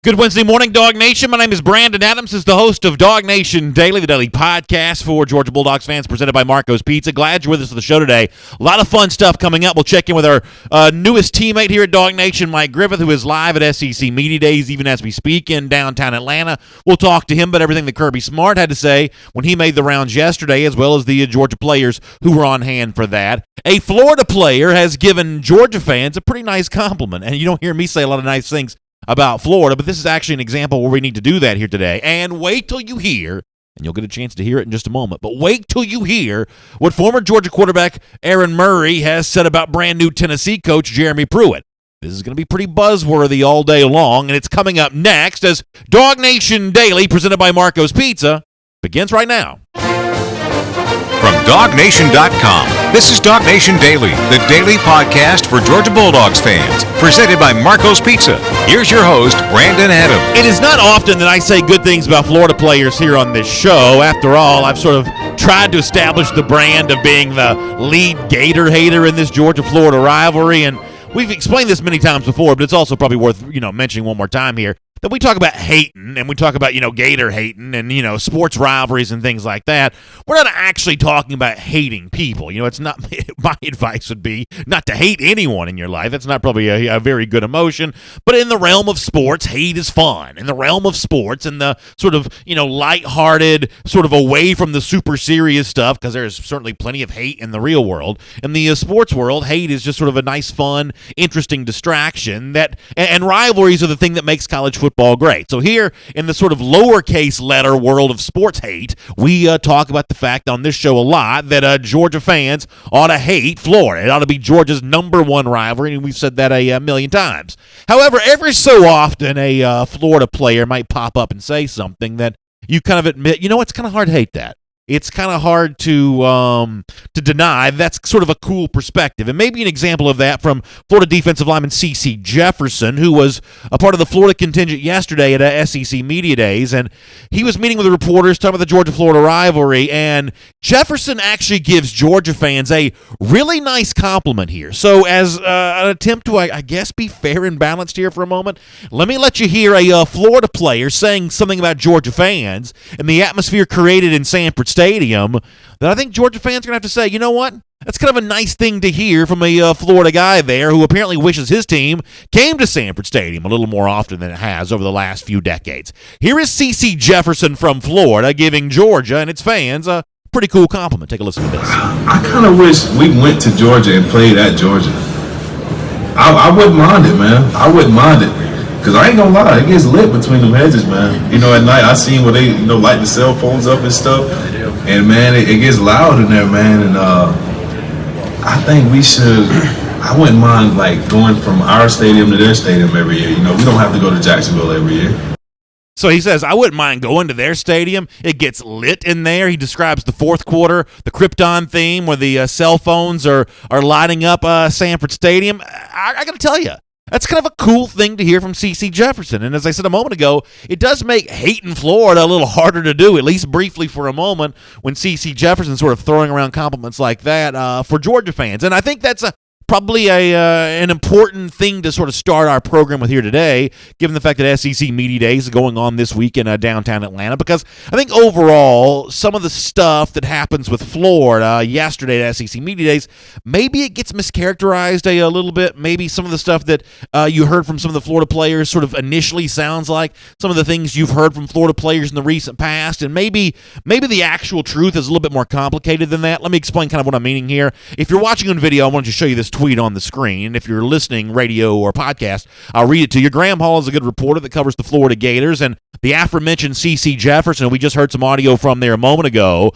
Good Wednesday morning, DawgNation. My name is Brandon Adams. Is the host of DawgNation Daily, the daily podcast for Georgia Bulldogs fans, presented by Marco's Pizza. Glad you're with us for the show today. A lot of fun stuff coming up. We'll check in with our newest teammate here at DawgNation, Mike Griffith, who is live at SEC Media Days, even as we speak, in downtown Atlanta. We'll talk to him about everything that Kirby Smart had to say when he made the rounds yesterday, as well as the Georgia players who were on hand for that. A Florida player has given Georgia fans a pretty nice compliment, and you don't hear me say a lot of nice things about Florida, but this is actually an example where we need to do that here today. And wait till you hear, and you'll get a chance to hear it in just a moment, but wait till you hear what former Georgia quarterback Aaron Murray has said about brand new Tennessee coach Jeremy Pruitt. This is going to be pretty buzzworthy all day long, and it's coming up next as DawgNation Daily, presented by Marco's Pizza, begins right now. From DawgNation.com, this is DawgNation Daily, the daily podcast for Georgia Bulldogs fans, presented by Marco's Pizza. Here's your host, Brandon Adams. It is not often that I say good things about Florida players here on this show. After all, I've sort of tried to establish the brand of being the lead Gator hater in this Georgia-Florida rivalry, and we've explained this many times before, but it's also probably worth, mentioning one more time here. That we talk about hating, and we talk about, Gator hating and, sports rivalries and things like that. We're not actually talking about hating people. It's not, my advice would be not to hate anyone in your life. That's not probably a very good emotion. But in the realm of sports, hate is fun. In the realm of sports and the sort of, lighthearted, sort of away from the super serious stuff, because there's certainly plenty of hate in the real world. In the sports world, hate is just sort of a nice, fun, interesting distraction and rivalries are the thing that makes college football great. So here in the sort of lowercase letter world of sports hate, we talk about the fact on this show a lot that Georgia fans ought to hate Florida. It ought to be Georgia's number one rivalry, and we've said that a million times. However, every so often a Florida player might pop up and say something that you kind of admit, it's kind of hard to hate that. It's kind of hard to deny. That's sort of a cool perspective. And maybe an example of that from Florida defensive lineman C.C. Jefferson, who was a part of the Florida contingent yesterday at SEC Media Days. And he was meeting with the reporters, talking about the Georgia-Florida rivalry. And Jefferson actually gives Georgia fans a really nice compliment here. So as an attempt to, I guess, be fair and balanced here for a moment, let me let you hear a Florida player saying something about Georgia fans and the atmosphere created in Sanford Stadium that I think Georgia fans are going to have to say, you know what? That's kind of a nice thing to hear from a Florida guy there who apparently wishes his team came to Sanford Stadium a little more often than it has over the last few decades. Here is C.C. Jefferson from Florida giving Georgia and its fans a pretty cool compliment. Take a listen to this. I kind of wish we went to Georgia and played at Georgia. I wouldn't mind it, man. I wouldn't mind it. Because I ain't gonna lie, it gets lit between them hedges, man. At night I seen where they, light the cell phones up and stuff. And, man, it gets loud in there, man. And I think I wouldn't mind, going from our stadium to their stadium every year. We don't have to go to Jacksonville every year. So he says, I wouldn't mind going to their stadium. It gets lit in there. He describes the fourth quarter, the Krypton theme, where the cell phones are lighting up Sanford Stadium. I got to tell you, that's kind of a cool thing to hear from C.C. Jefferson. And as I said a moment ago, it does make hating Florida a little harder to do, at least briefly for a moment, when C.C. Jefferson's sort of throwing around compliments like that for Georgia fans. And I think that's probably an important thing to sort of start our program with here today, given the fact that SEC Media Days is going on this week in downtown Atlanta, because I think overall, some of the stuff that happens with Florida yesterday at SEC Media Days, maybe it gets mischaracterized a little bit. Maybe some of the stuff that you heard from some of the Florida players sort of initially sounds like some of the things you've heard from Florida players in the recent past, and maybe the actual truth is a little bit more complicated than that. Let me explain kind of what I'm meaning here. If you're watching on video, I wanted to show you this tweet on the screen. If you're listening, radio or podcast, I'll read it to you. Graham Hall is a good reporter that covers the Florida Gators, and the aforementioned C.C. Jefferson, we just heard some audio from there a moment ago.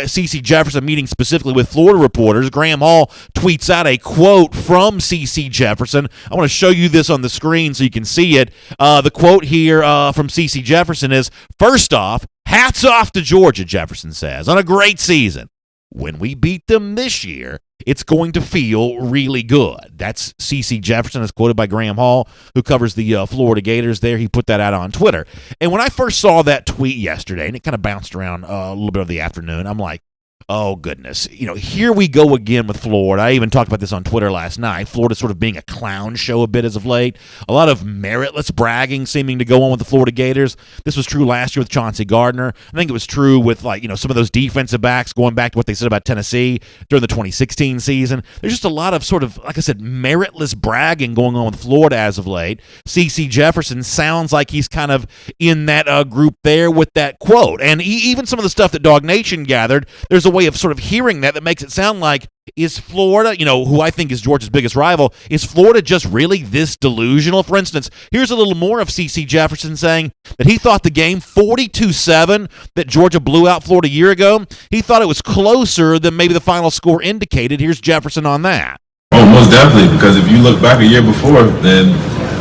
C.C. Jefferson meeting specifically with Florida reporters. Graham Hall tweets out a quote from C.C. Jefferson. I want to show you this on the screen so you can see it. The quote here from C.C. Jefferson is, first off, hats off to Georgia, Jefferson says, on a great season. When we beat them this year, it's going to feel really good. That's C.C. Jefferson, as quoted by Graham Hall, who covers the Florida Gators there. He put that out on Twitter. And when I first saw that tweet yesterday, and it kind of bounced around a little bit of the afternoon, I'm like, Oh, goodness. Here we go again with Florida. I even talked about this on Twitter last night. Florida sort of being a clown show a bit as of late. A lot of meritless bragging seeming to go on with the Florida Gators. This was true last year with Chauncey Gardner. I think it was true with, some of those defensive backs, going back to what they said about Tennessee during the 2016 season. There's just a lot of sort of, like I said, meritless bragging going on with Florida as of late. C.C. Jefferson sounds like he's kind of in that group there with that quote. And even some of the stuff that DawgNation gathered, there's a way of sort of hearing that makes it sound like, is Florida, who I think is Georgia's biggest rival, is Florida just really this delusional? For instance, here's a little more of C.C. Jefferson saying that he thought the game 42-7 that Georgia blew out Florida a year ago, he thought it was closer than maybe the final score indicated. Here's Jefferson on that. Oh, most definitely, because if you look back a year before, then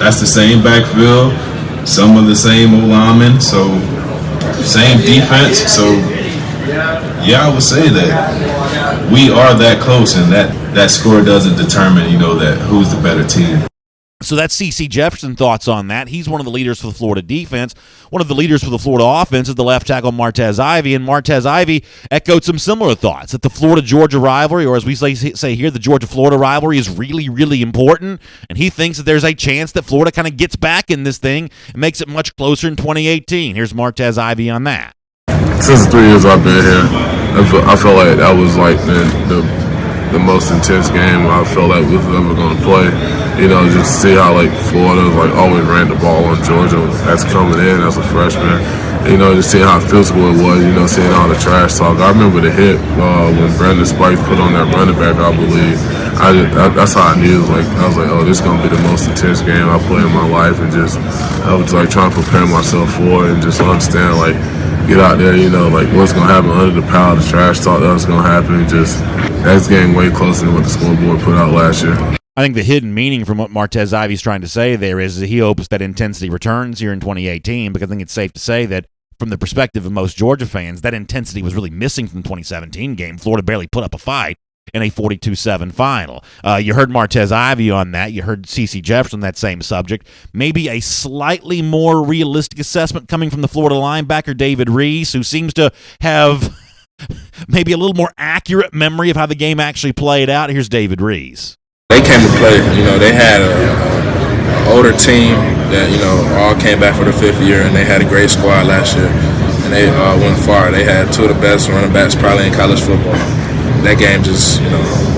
that's the same backfield, some of the same O-linemen, so same defense, so yeah, I would say that we are that close, and that score doesn't determine, that who's the better team. So that's C.C. Jefferson thoughts on that. He's one of the leaders for the Florida defense. One of the leaders for the Florida offense is the left tackle Martez Ivey, and Martez Ivey echoed some similar thoughts that the Florida-Georgia rivalry, or as we say here, the Georgia-Florida rivalry is really, really important, and he thinks that there's a chance that Florida kind of gets back in this thing and makes it much closer in 2018. Here's Martez Ivey on that. Since the 3 years I've been here, I feel like that was like the most intense game I felt like we was ever going to play. Just see how Florida always ran the ball on Georgia as coming in as a freshman. Just seeing how physical it was. Seeing all the trash talk. I remember the hit when Brandon Spikes put on that running back. I believe that's how I knew. I was like, oh, this is going to be the most intense game I play in my life, and I was trying to prepare myself for it and just understand get out there, what's going to happen under the power, the trash talk that's going to happen. That's getting way closer than what the scoreboard put out last year. I think the hidden meaning from what Martez Ivey's trying to say there is that he hopes that intensity returns here in 2018, because I think it's safe to say that from the perspective of most Georgia fans, that intensity was really missing from the 2017 game. Florida barely put up a fight in a 42-7 final. You heard Martez Ivey on that. You heard C.C. Jefferson on that same subject. Maybe a slightly more realistic assessment coming from the Florida linebacker David Reese, who seems to have maybe a little more accurate memory of how the game actually played out. Here's David Reese. They came to play. They had an older team that, all came back for the 5th year, and they had a great squad last year, and they went far. They had 2 of the best running backs probably in college football. That game just,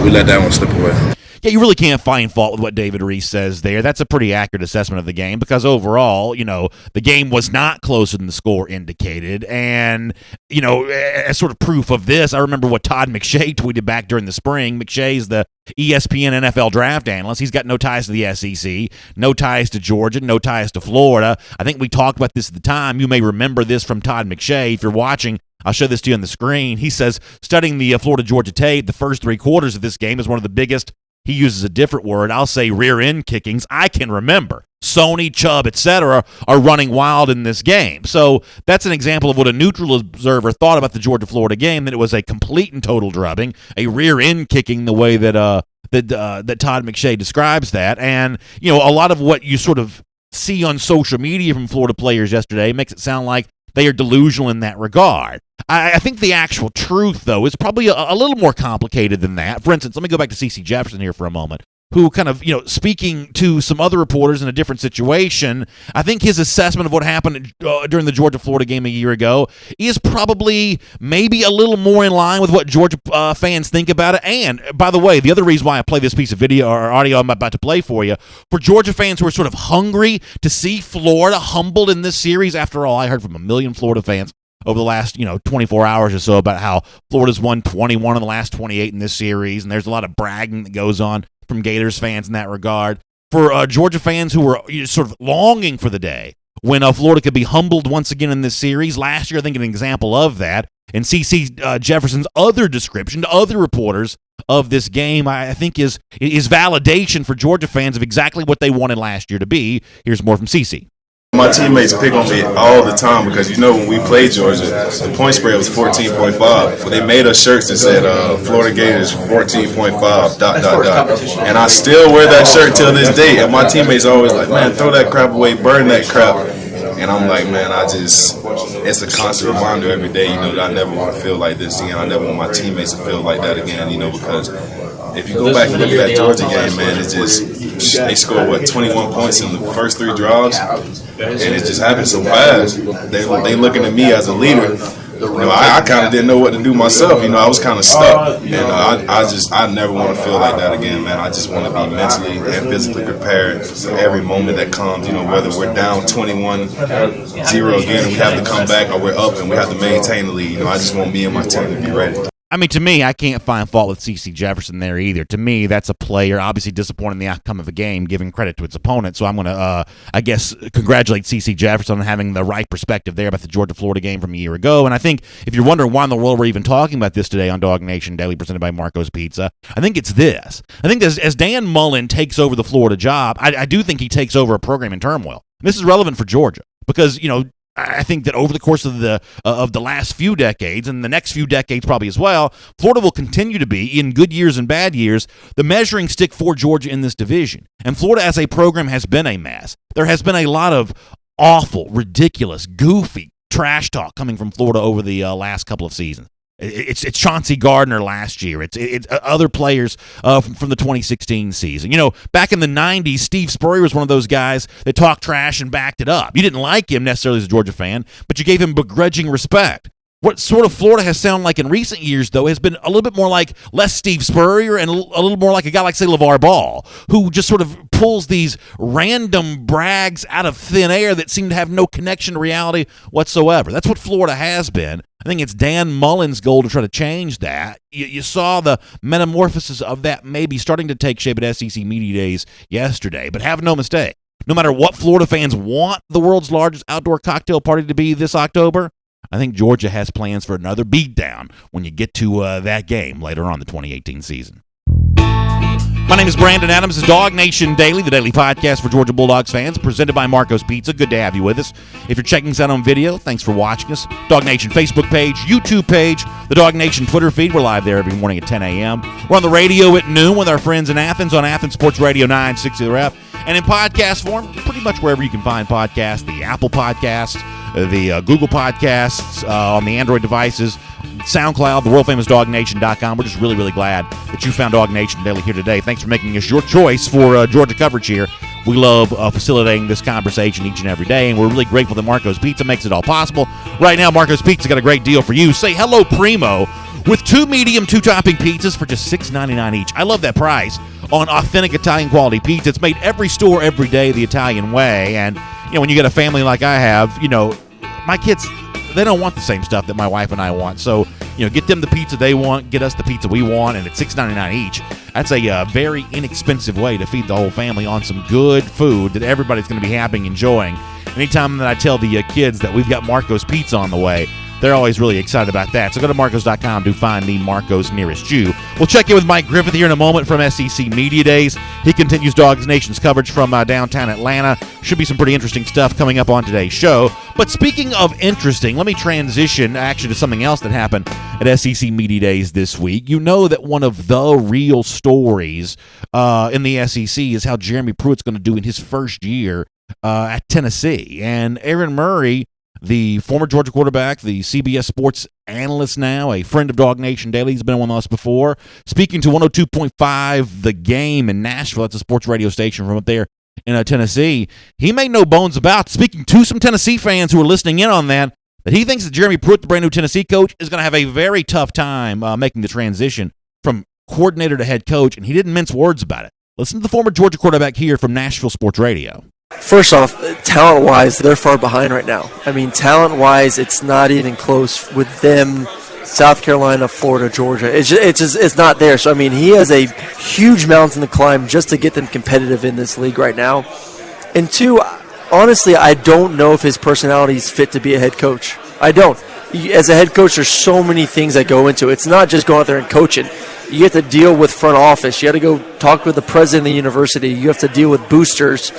we let that one slip away. Yeah, you really can't find fault with what David Reese says there. That's a pretty accurate assessment of the game, because overall, the game was not closer than the score indicated. And, as sort of proof of this, I remember what Todd McShay tweeted back during the spring. McShay's the ESPN NFL draft analyst. He's got no ties to the SEC, no ties to Georgia, no ties to Florida. I think we talked about this at the time. You may remember this from Todd McShay. If you're watching, I'll show this to you on the screen. He says, studying the Florida-Georgia tape, the first 3 quarters of this game is one of the biggest, he uses a different word, I'll say rear-end kickings, I can remember. Sony, Chubb, etc. are running wild in this game. So that's an example of what a neutral observer thought about the Georgia-Florida game, that it was a complete and total drubbing, a rear-end kicking the way that Todd McShay describes that. And, a lot of what you sort of see on social media from Florida players yesterday makes it sound like they are delusional in that regard. I think the actual truth, though, is probably a little more complicated than that. For instance, let me go back to C.C. Jefferson here for a moment, who kind of, speaking to some other reporters in a different situation, I think his assessment of what happened during the Georgia-Florida game a year ago is probably maybe a little more in line with what Georgia fans think about it. And, by the way, the other reason why I play this piece of video or audio I'm about to play for you, for Georgia fans who are sort of hungry to see Florida humbled in this series. After all, I heard from a million Florida fans over the last, 24 hours or so about how Florida's won 21 of the last 28 in this series, and there's a lot of bragging that goes on from Gators fans in that regard. For Georgia fans who were sort of longing for the day when Florida could be humbled once again in this series, last year I think an example of that, and C.C. Jefferson's other description to other reporters of this game, I think is validation for Georgia fans of exactly what they wanted last year to be. Here's more from C.C. My teammates pick on me all the time because, when we played Georgia, the point spread was 14.5. But they made us shirts that said Florida Gators 14.5, ... And I still wear that shirt till this day. And my teammates always like, man, throw that crap away, burn that crap. And I'm like, man, it's a constant reminder every day, that I never want to feel like this again. I never want my teammates to feel like that again, because if you go back and look at that Georgia game, man, it's just they scored 21 points in the first 3 drives, and it just happened so fast. They looking at me as a leader. I kind of didn't know what to do myself. I was kind of stuck, and I never want to feel like that again, man. I just want to be mentally and physically prepared for every moment that comes. Whether we're down 21-0 again and we have to come back, or we're up and we have to maintain the lead. I just want me and my team to be ready. I mean, to me, I can't find fault with C.C. Jefferson there either. To me, that's a player, obviously disappointing the outcome of a game, giving credit to its opponent. So I'm going to, congratulate C.C. Jefferson on having the right perspective there about the Georgia-Florida game from a year ago. And I think if you're wondering why in the world we're even talking about this today on DawgNation Daily, presented by Marco's Pizza, I think it's this. I think as Dan Mullen takes over the Florida job, I do think he takes over a program in turmoil. This is relevant for Georgia because, I think that over the course of the last few decades, and the next few decades probably as well, Florida will continue to be, in good years and bad years, the measuring stick for Georgia in this division. And Florida as a program has been a mess. There has been a lot of awful, ridiculous, goofy trash talk coming from Florida over the last couple of seasons. It's Chauncey Gardner last year. It's other players from the 2016 season. Back in the 90s, Steve Spurrier was one of those guys that talked trash and backed it up. You didn't like him necessarily as a Georgia fan, but you gave him begrudging respect. What sort of Florida has sounded like in recent years, though, has been a little bit more like less Steve Spurrier and a little more like a guy like, say, LeVar Ball, who just sort of pulls these random brags out of thin air that seem to have no connection to reality whatsoever. That's what Florida has been. I think it's Dan Mullen's goal to try to change that. You saw the metamorphosis of that maybe starting to take shape at SEC Media Days yesterday, but have no mistake. No matter what Florida fans want the world's largest outdoor cocktail party to be this October, I think Georgia has plans for another beatdown when you get to that game later on the 2018 season. My name is Brandon Adams. This is DawgNation Daily, the daily podcast for Georgia Bulldogs fans, presented by Marco's Pizza. Good to have you with us. If you're checking us out on video, thanks for watching us. DawgNation Facebook page, YouTube page, the DawgNation Twitter feed. We're live there every morning at 10 a.m. We're on the radio at noon with our friends in Athens on Athens Sports Radio 960 The Rep. And in podcast form, pretty much wherever you can find podcasts, the Apple Podcasts, the Google Podcasts on the Android devices, SoundCloud, the world-famous DawgNation.com. We're just really, really glad that you found DawgNation Daily here today. Thanks for making us your choice for Georgia coverage here. We love facilitating this conversation each and every day, and we're really grateful that Marco's Pizza makes it all possible. Right now, Marco's Pizza got a great deal for you. Say hello, Primo, with 2 medium, 2-topping pizzas for just $6.99 each. I love that price on authentic Italian quality pizza. It's made every store, every day, the Italian way. And, when you get a family like I have, my kids, they don't want the same stuff that my wife and I want. So, get them the pizza they want, get us the pizza we want, and at $6.99 each, that's a very inexpensive way to feed the whole family on some good food that everybody's going to be happy and enjoying. Anytime that I tell the kids that we've got Marco's Pizza on the way, they're always really excited about that. So go to Marcos.com to find the Marco's nearest you. We'll check in with Mike Griffith here in a moment from SEC Media Days. He continues DawgNation's coverage from downtown Atlanta. Should be some pretty interesting stuff coming up on today's show. But speaking of interesting, let me transition actually to something else that happened at SEC Media Days this week. You know that one of the real stories in the SEC is how Jeremy Pruitt's going to do in his first year at Tennessee. And Aaron Murray, the former Georgia quarterback, the CBS Sports analyst now, a friend of DawgNation Daily, he's been on with us before, speaking to 102.5 The Game in Nashville. That's a sports radio station from up there in Tennessee. He made no bones about speaking to some Tennessee fans who are listening in on that he thinks that Jeremy Pruitt, the brand new Tennessee coach, is going to have a very tough time making the transition from coordinator to head coach, and he didn't mince words about it. Listen to the former Georgia quarterback here from Nashville Sports Radio. First off, talent-wise, they're far behind right now. I mean, talent-wise, it's not even close with them, South Carolina, Florida, Georgia. It's not there. So, I mean, he has a huge mountain to climb just to get them competitive in this league right now. And two, honestly, I don't know if his personality is fit to be a head coach. I don't. As a head coach, there's so many things that go into it. It's not just going out there and coaching. You have to deal with front office. You have to go talk with the president of the university. You have to deal with boosters.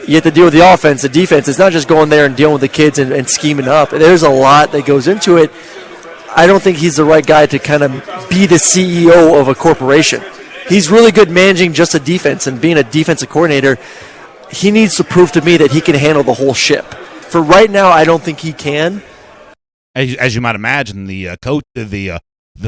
You have to deal with the offense, the defense. It's not just going there and dealing with the kids and scheming up. There's a lot that goes into it. I don't think he's the right guy to kind of be the CEO of a corporation. He's really good managing just a defense and being a defensive coordinator. He needs to prove to me that he can handle the whole ship. For right now, I don't think he can. as you might imagine, the coach, the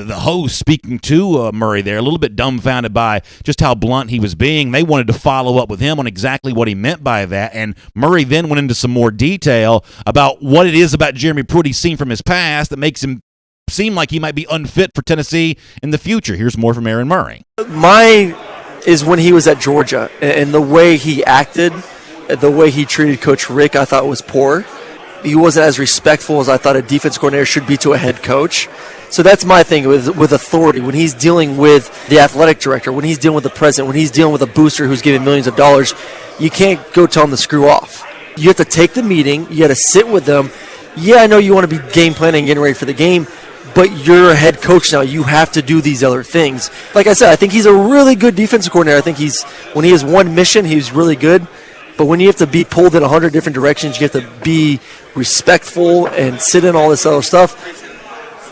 host speaking to Murray there, a little bit dumbfounded by just how blunt he was being. They wanted to follow up with him on exactly what he meant by that, and Murray then went into some more detail about what it is about Jeremy Pruitt he's seen from his past that makes him seem like he might be unfit for Tennessee in the future. Here's more from Aaron Murray. My is when he was at Georgia, and the way he acted, the way he treated Coach Rick, I thought was poor. He wasn't as respectful as I thought a defense coordinator should be to a head coach. So that's my thing with authority. When he's dealing with the athletic director, when he's dealing with the president, when he's dealing with a booster who's giving millions of dollars, you can't go tell him to screw off. You have to take the meeting. You got to sit with them. Yeah, I know you want to be game planning and getting ready for the game, but you're a head coach now. You have to do these other things. Like I said, I think he's a really good defensive coordinator. I think when he has one mission, he's really good. But when you have to be pulled in 100 different directions, you have to be respectful and sit in all this other stuff.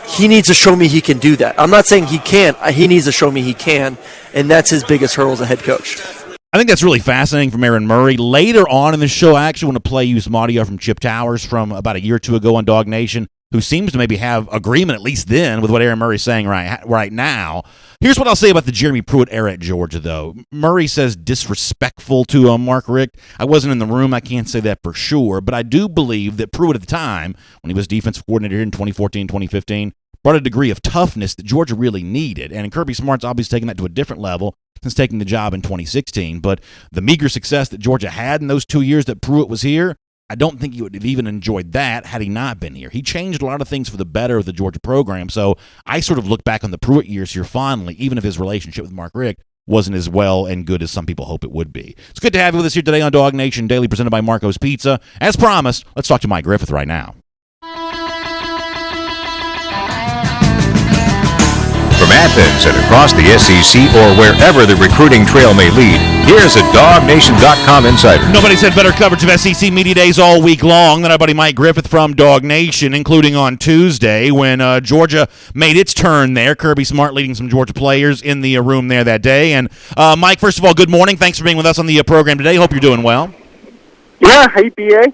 He needs to show me he can do that. I'm not saying he can't. He needs to show me he can, and that's his biggest hurdle as a head coach. I think that's really fascinating from Aaron Murray. Later on in the show, I actually want to play you some audio from Chip Towers from about a year or two ago on DawgNation, who seems to maybe have agreement, at least then, with what Aaron Murray's saying right now. Here's what I'll say about the Jeremy Pruitt era at Georgia, though. Murray says disrespectful to Mark Richt. I wasn't in the room. I can't say that for sure. But I do believe that Pruitt at the time, when he was defensive coordinator here in 2014, 2015, brought a degree of toughness that Georgia really needed. And Kirby Smart's obviously taken that to a different level since taking the job in 2016. But the meager success that Georgia had in those 2 years that Pruitt was here, I don't think he would have even enjoyed that had he not been here. He changed a lot of things for the better of the Georgia program. So I sort of look back on the Pruitt years here fondly, even if his relationship with Mark Richt wasn't as well and good as some people hope it would be. It's good to have you with us here today on DawgNation Daily, presented by Marco's Pizza. As promised, let's talk to Mike Griffith right now. From Athens and across the SEC or wherever the recruiting trail may lead, here's a DawgNation.com insider. Nobody's had better coverage of SEC Media Days all week long than our buddy Mike Griffith from DawgNation, including on Tuesday when Georgia made its turn there. Kirby Smart leading some Georgia players in the room there that day. And Mike, first of all, good morning. Thanks for being with us on the program today. Hope you're doing well. Yeah, hey, BA.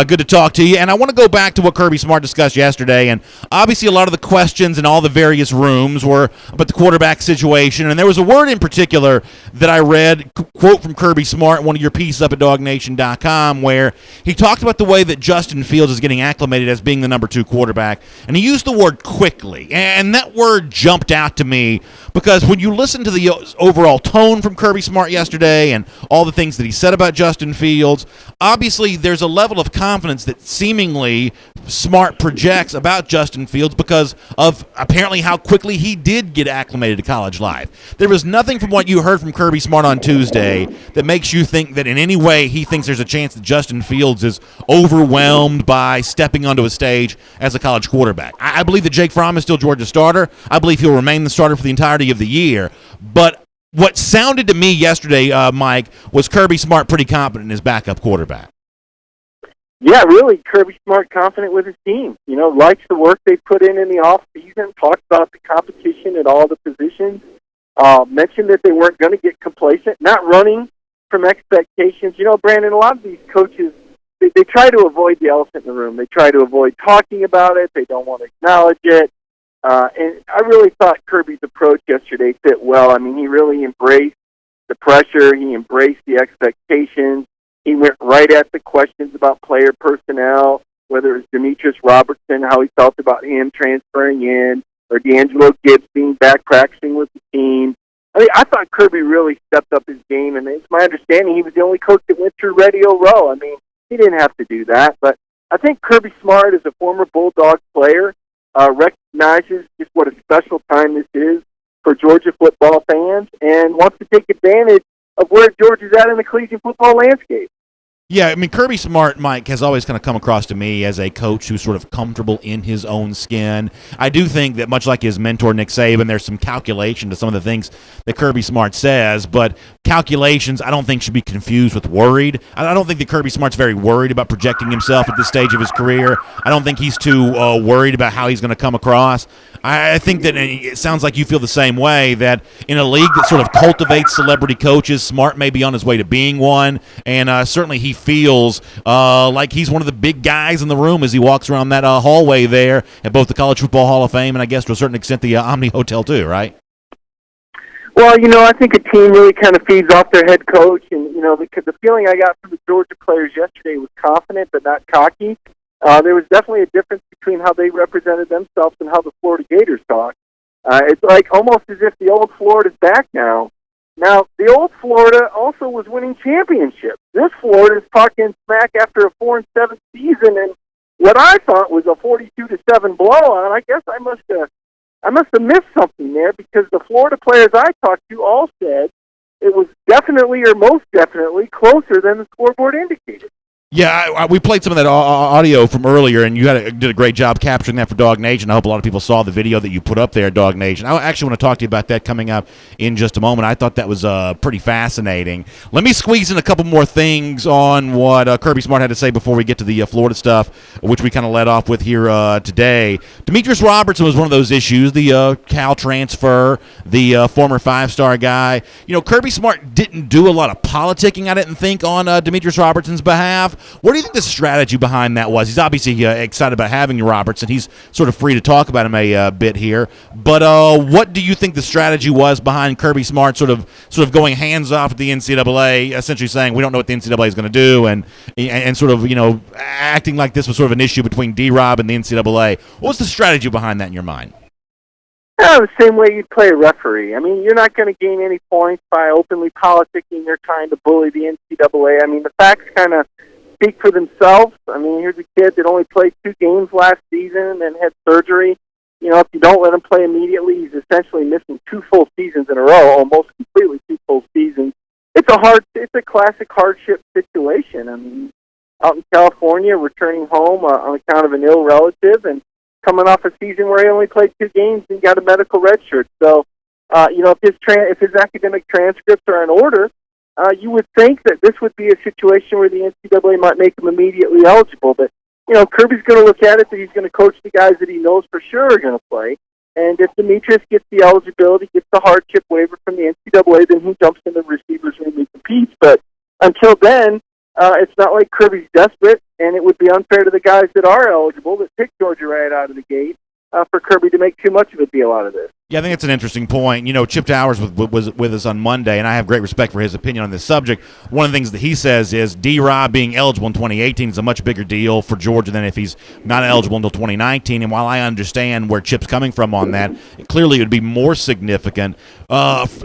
Good to talk to you. And I want to go back to what Kirby Smart discussed yesterday. And obviously a lot of the questions in all the various rooms were about the quarterback situation. And there was a word in particular that I read, quote from Kirby Smart, one of your pieces up at DawgNation.com, where he talked about the way that Justin Fields is getting acclimated as being the number 2 quarterback. And he used the word quickly. And that word jumped out to me because when you listen to the overall tone from Kirby Smart yesterday and all the things that he said about Justin Fields, obviously there's a level of confidence that seemingly Smart projects about Justin Fields because of apparently how quickly he did get acclimated to college life. There was nothing from what you heard from Kirby Smart on Tuesday that makes you think that in any way he thinks there's a chance that Justin Fields is overwhelmed by stepping onto a stage as a college quarterback. I believe that Jake Fromm is still Georgia's starter. I believe he'll remain the starter for the entirety of the year. But what sounded to me yesterday, Mike, was Kirby Smart pretty confident in his backup quarterback. Yeah, really, Kirby Smart confident with his team. You know, likes the work they put in the offseason, talked about the competition at all the positions, mentioned that they weren't going to get complacent, not running from expectations. You know, Brandon, a lot of these coaches, they try to avoid the elephant in the room. They try to avoid talking about it. They don't want to acknowledge it. And I really thought Kirby's approach yesterday fit well. I mean, he really embraced the pressure. He embraced the expectations. He went right at the questions about player personnel, whether it was Demetrius Robertson, how he felt about him transferring in, or D'Angelo Gibbs being back practicing with the team. I mean, I thought Kirby really stepped up his game, and it's my understanding he was the only coach that went through Radio Row. I mean, he didn't have to do that, but I think Kirby Smart, as a former Bulldog player, recognizes just what a special time this is for Georgia football fans and wants to take advantage of where Georgia's at in the collegiate football landscape. Yeah, I mean, Kirby Smart, Mike, has always kind of come across to me as a coach who's sort of comfortable in his own skin. I do think that much like his mentor, Nick Saban, there's some calculation to some of the things that Kirby Smart says, but calculations I don't think should be confused with worried. I don't think that Kirby Smart's very worried about projecting himself at this stage of his career. I don't think he's too worried about how he's going to come across. I think that it sounds like you feel the same way, that in a league that sort of cultivates celebrity coaches, Smart may be on his way to being one, and certainly he feels like he's one of the big guys in the room as he walks around that hallway there at both the College Football Hall of Fame and I guess to a certain extent the Omni Hotel too, right? Well, I think a team really kind of feeds off their head coach, and the feeling I got from the Georgia players yesterday was confident but not cocky. There was definitely a difference between how they represented themselves and how the Florida Gators talk. It's like almost as if the old Florida's back now. Now, the old Florida also was winning championships. This Florida is talking smack after a 4-7 season, and what I thought was a 42-7 blowout. I guess I must have missed something there because the Florida players I talked to all said it was definitely or most definitely closer than the scoreboard indicated. Yeah, we played some of that audio from earlier, and you did a great job capturing that for DawgNation. I hope a lot of people saw the video that you put up there, DawgNation. I actually want to talk to you about that coming up in just a moment. I thought that was pretty fascinating. Let me squeeze in a couple more things on what Kirby Smart had to say before we get to the Florida stuff, which we kind of led off with here today. Demetrius Robertson was one of those issues, the Cal transfer, the former five-star guy. Kirby Smart didn't do a lot of politicking, I didn't think, on Demetrius Robertson's behalf. What do you think the strategy behind that was? He's obviously excited about having Robertson. He's sort of free to talk about him a bit here. But what do you think the strategy was behind Kirby Smart sort of going hands off with the NCAA, essentially saying we don't know what the NCAA is going to do, and sort of acting like this was sort of an issue between D-Rob and the NCAA? What was the strategy behind that in your mind? The same way you'd play a referee. I mean, you're not going to gain any points by openly politicking or trying to bully the NCAA. I mean, the facts kind of speak for themselves. I mean, here's a kid that only played 2 games last season and had surgery. If you don't let him play immediately, he's essentially missing 2 full seasons in a row, almost completely 2 full seasons. It's a classic hardship situation. I mean, out in California, returning home on account of an ill relative and coming off a season where he only played 2 games and got a medical red shirt. So, if his academic transcripts are in order, you would think that this would be a situation where the NCAA might make him immediately eligible. But, Kirby's going to look at it that he's going to coach the guys that he knows for sure are going to play. And if Demetrius gets the eligibility, gets the hardship waiver from the NCAA, then he jumps in the receivers room and competes. But until then, it's not like Kirby's desperate, and it would be unfair to the guys that are eligible that pick Georgia right out of the gate for Kirby to make too much of a deal out of this. Yeah, I think it's an interesting point. Chip Towers was with us on Monday, and I have great respect for his opinion on this subject. One of the things that he says is D-Rob being eligible in 2018 is a much bigger deal for Georgia than if he's not eligible until 2019. And while I understand where Chip's coming from on that, clearly it would be more significant.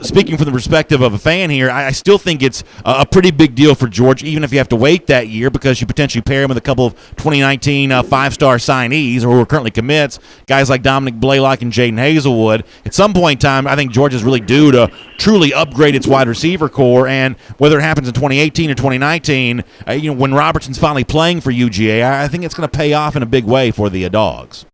Speaking from the perspective of a fan here, I still think it's a pretty big deal for Georgia, even if you have to wait that year because you potentially pair him with a couple of 2019 5-star signees or who are currently commits, guys like Dominic Blaylock and Jaden Hazelwood. At some point in time, I think Georgia's really due to truly upgrade its wide receiver core, and whether it happens in 2018 or 2019, when Robertson's finally playing for UGA, I think it's going to pay off in a big way for the Dogs.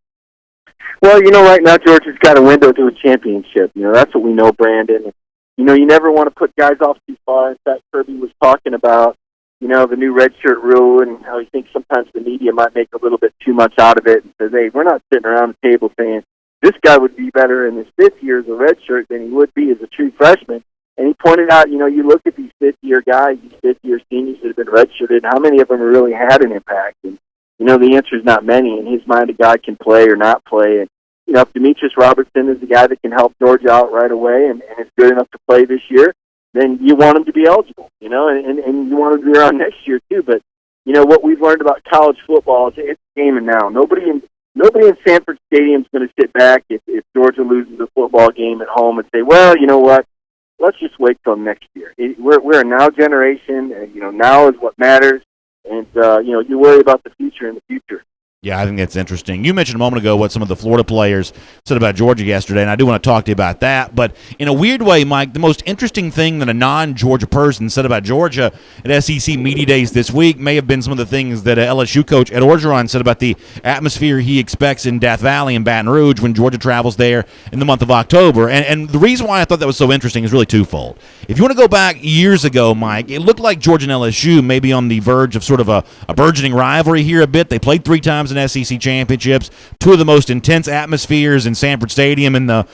Well, right now Georgia's got a window to a championship. That's what we know, Brandon. You never want to put guys off too far. In fact, Kirby was talking about, the new redshirt rule and how he thinks sometimes the media might make a little bit too much out of it and says, hey, we're not sitting around the table saying, this guy would be better in his 5th year as a redshirt than he would be as a true freshman. And he pointed out, you look at these 5th-year guys, these 5th-year seniors that have been redshirted, how many of them have really had an impact? And, the answer is not many. In his mind, a guy can play or not play. And, if Demetrius Robertson is the guy that can help Georgia out right away and is good enough to play this year, then you want him to be eligible, and you want him to be around next year too. But, what we've learned about college football is it's game and now. Nobody in Sanford Stadium is going to sit back if Georgia loses a football game at home and say, well, you know what, let's just wait till next year. We're a now generation, and, now is what matters, and, you worry about the future in the future. Yeah, I think that's interesting. You mentioned a moment ago what some of the Florida players said about Georgia yesterday, and I do want to talk to you about that. But in a weird way, Mike, the most interesting thing that a non-Georgia person said about Georgia at SEC Media Days this week may have been some of the things that LSU coach Ed Orgeron said about the atmosphere he expects in Death Valley and Baton Rouge when Georgia travels there in the month of October. And the reason why I thought that was so interesting is really twofold. If you want to go back years ago, Mike, it looked like Georgia and LSU may be on the verge of sort of a burgeoning rivalry here a bit. They played 3 times times in SEC championships, two of the most intense atmospheres in Sanford Stadium in the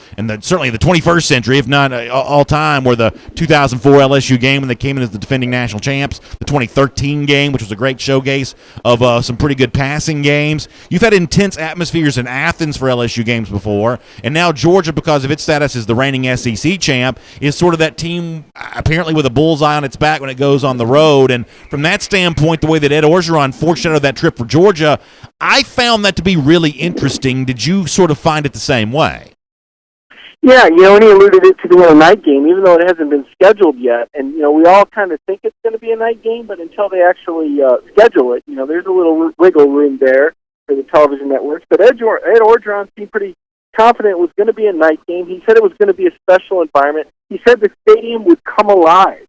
certainly the 21st century, if not all time, were the 2004 LSU game when they came in as the defending national champs, the 2013 game, which was a great showcase of some pretty good passing games. You've had intense atmospheres in Athens for LSU games before, and now Georgia, because of its status as the reigning SEC champ, is sort of that team apparently with a bullseye on its back when it goes on the road. And from that standpoint, the way that Ed Orgeron foreshadowed that trip for Georgia, I found that to be really interesting. Did you sort of find it the same way? Yeah, and he alluded it to being a night game, even though it hasn't been scheduled yet. And, we all kind of think it's going to be a night game, but until they actually schedule it, there's a little wiggle room there for the television networks. But Ed Orgeron seemed pretty confident it was going to be a night game. He said it was going to be a special environment. He said the stadium would come alive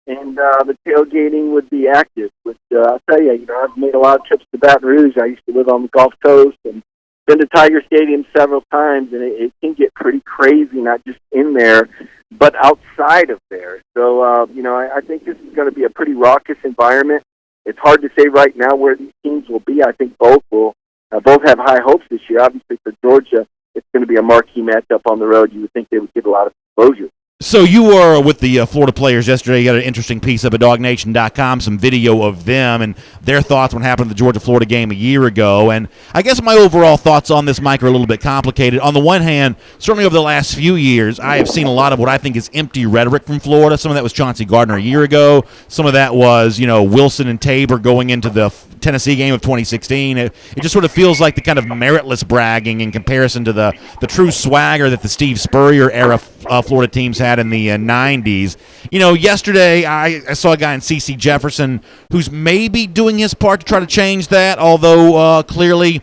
and the tailgating would be active. Which I'll tell you, I've made a lot of trips to Baton Rouge. I used to live on the Gulf Coast and been to Tiger Stadium several times, and it can get pretty crazy, not just in there, but outside of there. So, I think this is going to be a pretty raucous environment. It's hard to say right now where these teams will be. I think both have high hopes this year. Obviously, for Georgia, it's going to be a marquee matchup on the road. You would think they would get a lot of exposure. So you were with the Florida players yesterday. You got an interesting piece up at DawgNation.com, some video of them and their thoughts on what happened in the Georgia-Florida game a year ago. And I guess my overall thoughts on this, Mike, are a little bit complicated. On the one hand, certainly over the last few years, I have seen a lot of what I think is empty rhetoric from Florida. Some of that was Chauncey Gardner a year ago. Some of that was, Wilson and Tabor going into the Tennessee game of 2016. It just sort of feels like the kind of meritless bragging in comparison to the true swagger that the Steve Spurrier era Florida teams had in the 90s. Yesterday I saw a guy in C.C. Jefferson who's maybe doing his part to try to change that, although clearly,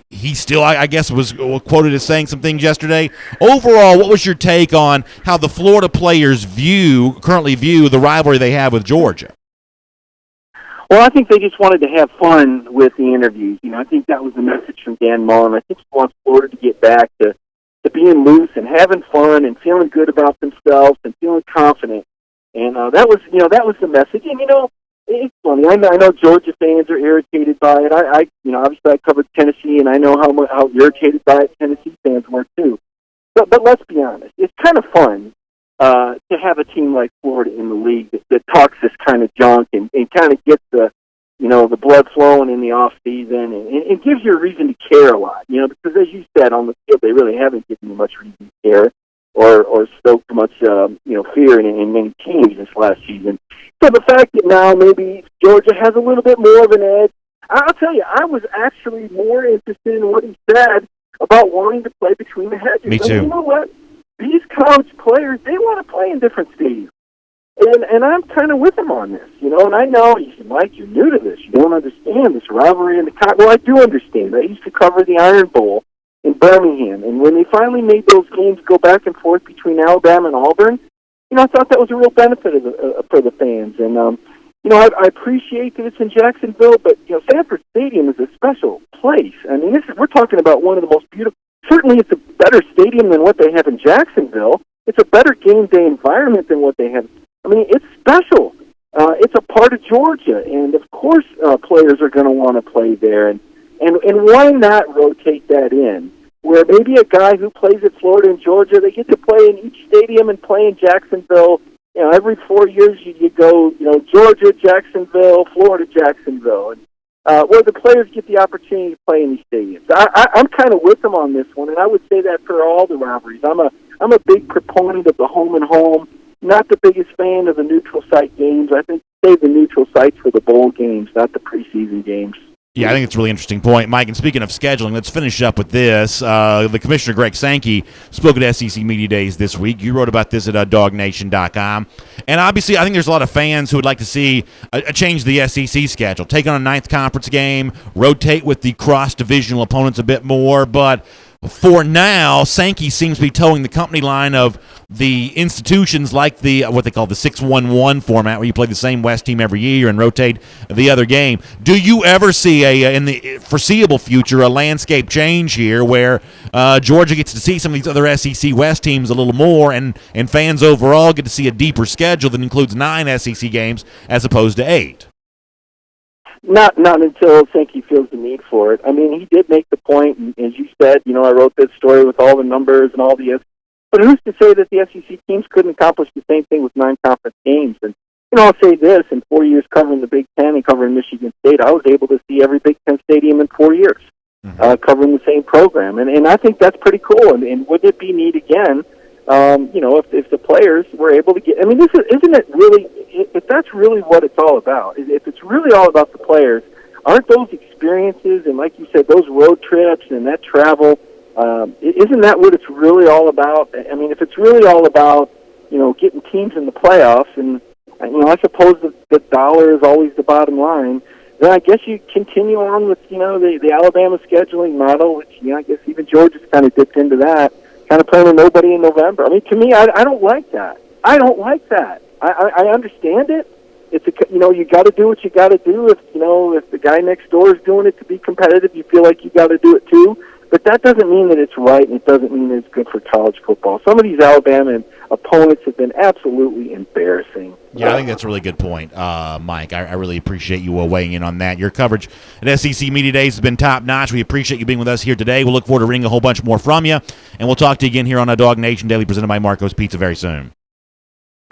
he still, I guess, was quoted as saying some things yesterday. Overall, what was your take on how the Florida players currently view the rivalry they have with Georgia? Well, I think they just wanted to have fun with the interviews. I think that was the message from Dan Mullen. I think he wants Florida to get back to being loose and having fun and feeling good about themselves and feeling confident. And that was the message. And, it's funny. I know Georgia fans are irritated by it. Obviously I covered Tennessee, and I know how irritated by it Tennessee fans were too. But let's be honest. It's kind of fun to have a team like Florida in the league that talks this kind of junk and kind of gets the blood flowing in the off season and gives you a reason to care a lot. Because as you said, on the field they really haven't given you much reason to care or stoked much fear in many teams this last season. So the fact that now maybe Georgia has a little bit more of an edge, I'll tell you, I was actually more interested in what he said about wanting to play between the hedges. Me too. You know what? These college players, they want to play in different stadiums. And I'm kind of with him on this, and I know, he said, Mike, you're new to this. You don't understand this rivalry in the Well, I do understand. I used to cover the Iron Bowl in Birmingham, and when they finally made those games go back and forth between Alabama and Auburn, I thought that was a real benefit for the fans. And, I appreciate that it's in Jacksonville, but, Sanford Stadium is a special place. I mean, we're talking about one of the most beautiful. Certainly it's a better stadium than what they have in Jacksonville. It's a better game day environment than what they have. I mean, it's special. It's a part of Georgia, and of course players are going to want to play there. And why not rotate that in, where maybe a guy who plays at Florida and Georgia, they get to play in each stadium and play in Jacksonville. Every 4 years you go, Georgia, Jacksonville, Florida, Jacksonville. And where the players get the opportunity to play in these stadiums. I'm kind of with them on this one, and I would say that for all the rivalries. I'm a big proponent of the home and home. Not the biggest fan of the neutral site games. I think save the neutral sites for the bowl games, not the preseason games. Yeah, I think it's a really interesting point, Mike. And speaking of scheduling, let's finish up with this. The Commissioner, Greg Sankey, spoke at SEC Media Days this week. You wrote about this at DawgNation.com. And obviously, I think there's a lot of fans who would like to see a change to the SEC schedule. Take on a ninth conference game, rotate with the cross-divisional opponents a bit more. But for now, Sankey seems to be towing the company line of the institutions like the what they call the 6-1-1 format, where you play the same West team every year and rotate the other game. Do you ever see in the foreseeable future a landscape change here where Georgia gets to see some of these other SEC West teams a little more, and fans overall get to see a deeper schedule that includes 9 SEC games as opposed to 8? Not until Sankey feels the need for it. I mean, he did make the point, and as you said, I wrote this story with all the numbers and all the. But who's to say that the SEC teams couldn't accomplish the same thing with 9 conference games? And I'll say this: in 4 years covering the Big Ten and covering Michigan State, I was able to see every Big Ten stadium in 4 years, covering the same program, and I think that's pretty cool. And would it be neat again? If the players were able to get, I mean, isn't it really? If that's really what it's all about, if it's really all about the players, aren't those experiences and, like you said, those road trips and that travel? Isn't that what it's really all about? I mean, if it's really all about, getting teams in the playoffs, and I suppose the dollar is always the bottom line, then I guess you continue on with, the Alabama scheduling model, which, I guess even Georgia's kind of dipped into that, kind of playing with nobody in November. I mean, to me, I don't like that. I don't like that. I understand it. It's you got to do what you got to do. If the guy next door is doing it to be competitive, you feel like you got to do it too. But that doesn't mean that it's right, and it doesn't mean that it's good for college football. Some of these Alabama opponents have been absolutely embarrassing. Yeah, I think that's a really good point, Mike. I really appreciate you weighing in on that. Your coverage at SEC Media Days has been top-notch. We appreciate you being with us here today. We'll look forward to reading a whole bunch more from you, and we'll talk to you again here on DawgNation Daily, presented by Marco's Pizza very soon.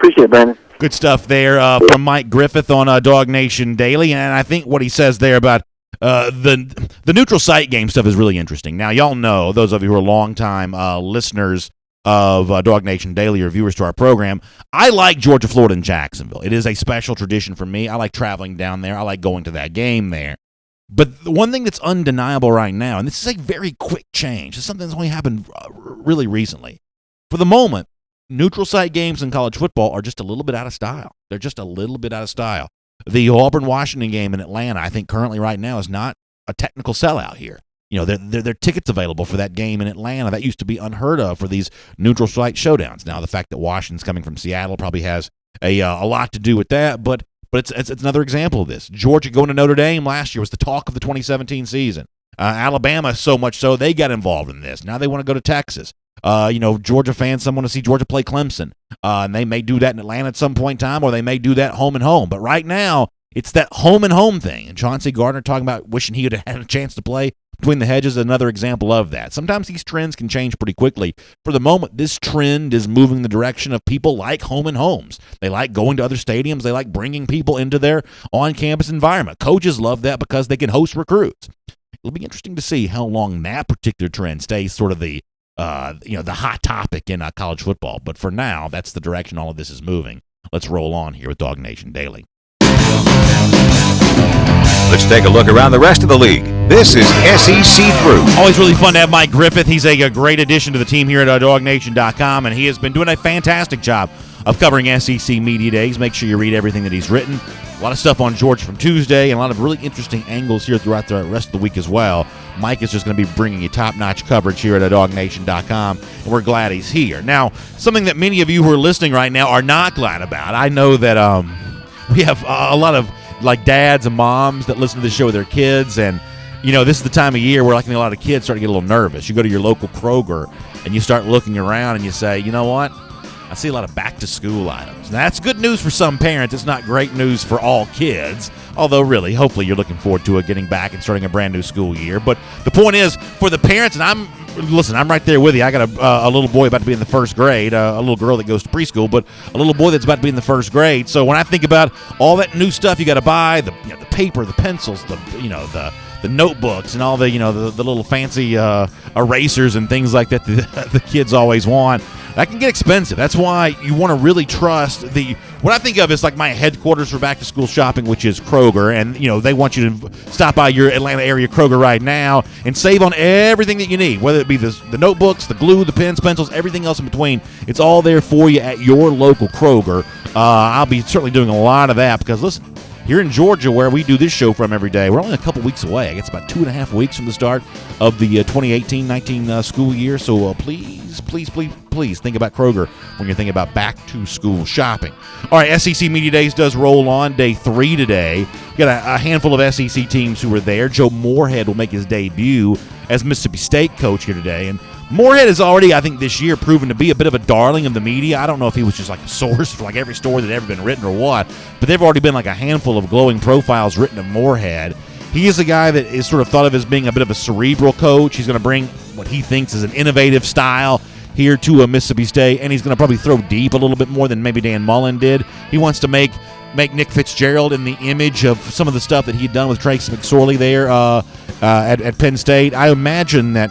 Appreciate it, Brandon. Good stuff there from Mike Griffith on DawgNation Daily, and I think what he says there about the neutral site game stuff is really interesting. Now, y'all know, those of you who are longtime listeners of DawgNation Daily or viewers to our program, I like Georgia, Florida, and Jacksonville. It is a special tradition for me. I like traveling down there. I like going to that game there. But the one thing that's undeniable right now, and this is a very quick change, it's something that's only happened really recently. For the moment, neutral site games in college football are just a little bit out of style. They're just a little bit out of style. The Auburn-Washington game in Atlanta, I think currently right now, is not a technical sellout here. There are tickets available for that game in Atlanta. That used to be unheard of for these neutral site showdowns. Now, the fact that Washington's coming from Seattle probably has a lot to do with that, but it's another example of this. Georgia going to Notre Dame last year was the talk of the 2017 season. Alabama, so much so, they got involved in this. Now they want to go to Texas. Georgia fans, some want to see Georgia play Clemson. And they may do that in Atlanta at some point in time, or they may do that home and home. But right now, it's that home and home thing. And Chauncey Gardner talking about wishing he had had a chance to play between the hedges is another example of that. Sometimes these trends can change pretty quickly. For the moment, this trend is moving in the direction of people like home and homes. They like going to other stadiums. They like bringing people into their on-campus environment. Coaches love that because they can host recruits. It'll be interesting to see how long that particular trend stays sort of the hot topic in college football. But for now, that's the direction all of this is moving. Let's roll on here with DawgNation Daily. Let's take a look around the rest of the league. This is SEC Through. Always really fun to have Mike Griffith. He's a great addition to the team here at DawgNation.com, and he has been doing a fantastic job of covering SEC Media Days. Make sure you read everything that he's written. A lot of stuff on Georgia from Tuesday and a lot of really interesting angles here throughout the rest of the week as well. Mike is just going to be bringing you top-notch coverage here at DawgNation.com, and we're glad he's here. Now, something that many of you who are listening right now are not glad about, I know that we have a lot of dads and moms that listen to this show with their kids, and this is the time of year where a lot of kids start to get a little nervous. You go to your local Kroger and you start looking around and you say, you know what? I see a lot of back-to-school items. Now, that's good news for some parents. It's not great news for all kids, although really, hopefully you're looking forward to getting back and starting a brand new school year. But the point is, for the parents, and I'm right there with you. I got a little boy about to be in the first grade, a little girl that goes to preschool, but a little boy that's about to be in the first grade. So when I think about all that new stuff you got to buy, the paper, the pencils, the notebooks, and all the little fancy erasers and things like that the kids always want, that can get expensive. That's why you want to really trust what I think of as my headquarters for back to school shopping, which is Kroger, and they want you to stop by your Atlanta area Kroger right now and save on everything that you need, whether it be the notebooks, the glue, the pens, pencils, everything else in between. It's all there for you at your local Kroger. I'll be certainly doing a lot of that because, listen, here in Georgia, where we do this show from every day, we're only a couple weeks away. I guess about 2.5 weeks from the start of the 2018-19 school year. So please think about Kroger when you're thinking about back-to-school shopping. All right, SEC Media Days does roll on. Day 3 today. We got a handful of SEC teams who are there. Joe Moorhead will make his debut as Mississippi State coach here today. And Moorhead has already, I think, this year proven to be a bit of a darling of the media. I don't know if he was just like a source for like every story that had ever been written or what, but they've already been like a handful of glowing profiles written of Moorhead. He is a guy that is sort of thought of as being a bit of a cerebral coach. He's going to bring what he thinks is an innovative style here to Mississippi State, and he's going to probably throw deep a little bit more than maybe Dan Mullen did. He wants to make Nick Fitzgerald in the image of some of the stuff that he'd done with Trace McSorley there at Penn State. I imagine that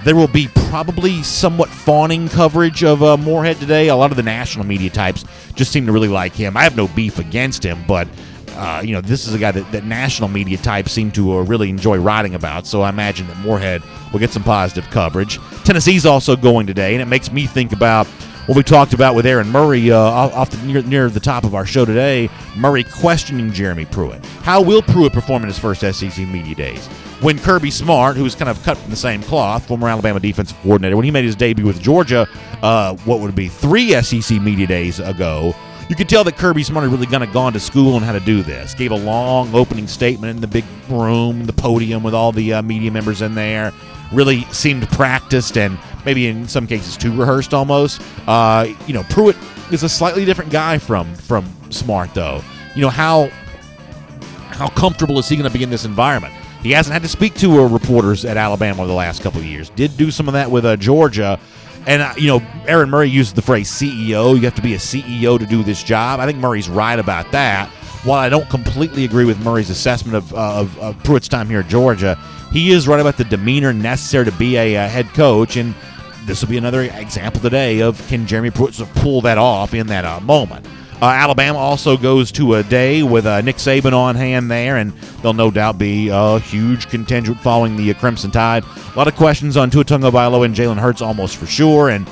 there will be probably somewhat fawning coverage of Moorhead today. A lot of the national media types just seem to really like him. I have no beef against him, but this is a guy that national media types seem to really enjoy writing about, so I imagine that Moorhead will get some positive coverage. Tennessee's also going today, and it makes me think about what we talked about with Aaron Murray near the top of our show today. Murray questioning Jeremy Pruitt. How will Pruitt perform in his first SEC media days? When Kirby Smart, who's kind of cut from the same cloth, former Alabama defensive coordinator, when he made his debut with Georgia, what would it be, 3 SEC media days ago, you could tell that Kirby Smart had really kind of gone to school on how to do this. Gave a long opening statement in the big room, the podium with all the media members in there. Really seemed practiced and maybe in some cases too rehearsed almost. Pruitt is a slightly different guy from Smart, though. How comfortable is he going to be in this environment? He hasn't had to speak to reporters at Alabama over the last couple of years. Did do some of that with Georgia. And, Aaron Murray uses the phrase CEO. You have to be a CEO to do this job. I think Murray's right about that. While I don't completely agree with Murray's assessment of Pruitt's time here at Georgia, he is right about the demeanor necessary to be a head coach. And this will be another example today of can Jeremy Pruitt pull that off in that moment. Alabama also goes to a day with Nick Saban on hand there, and there'll no doubt be a huge contingent following the Crimson Tide. A lot of questions on Tua Tagovailoa and Jalen Hurts almost for sure, and,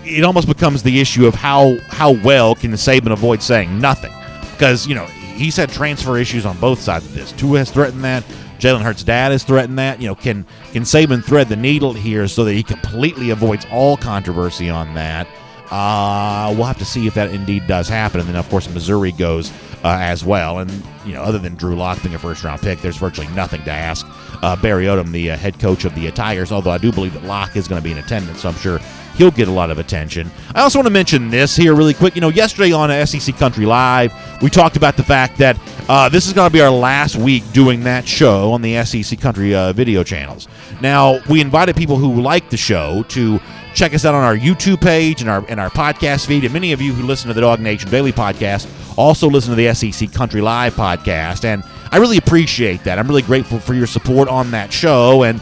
it almost becomes the issue of how well can Saban avoid saying nothing, because, he's had transfer issues on both sides of this. Tua has threatened that. Jalen Hurts' dad has threatened that. Can Saban thread the needle here so that he completely avoids all controversy on that? We'll have to see if that indeed does happen. And then, of course, Missouri goes as well. And, other than Drew Lock being a first-round pick, there's virtually nothing to ask Barry Odom, the head coach of the Tigers, although I do believe that Lock is going to be in attendance, so I'm sure he'll get a lot of attention. I also want to mention this here really quick. Yesterday on SEC Country Live, we talked about the fact that this is going to be our last week doing that show on the SEC Country video channels. Now, we invited people who like the show to check us out on our YouTube page and our podcast feed. And many of you who listen to the DawgNation Daily podcast also listen to the SEC Country Live podcast. And I really appreciate that. I'm really grateful for your support on that show. And,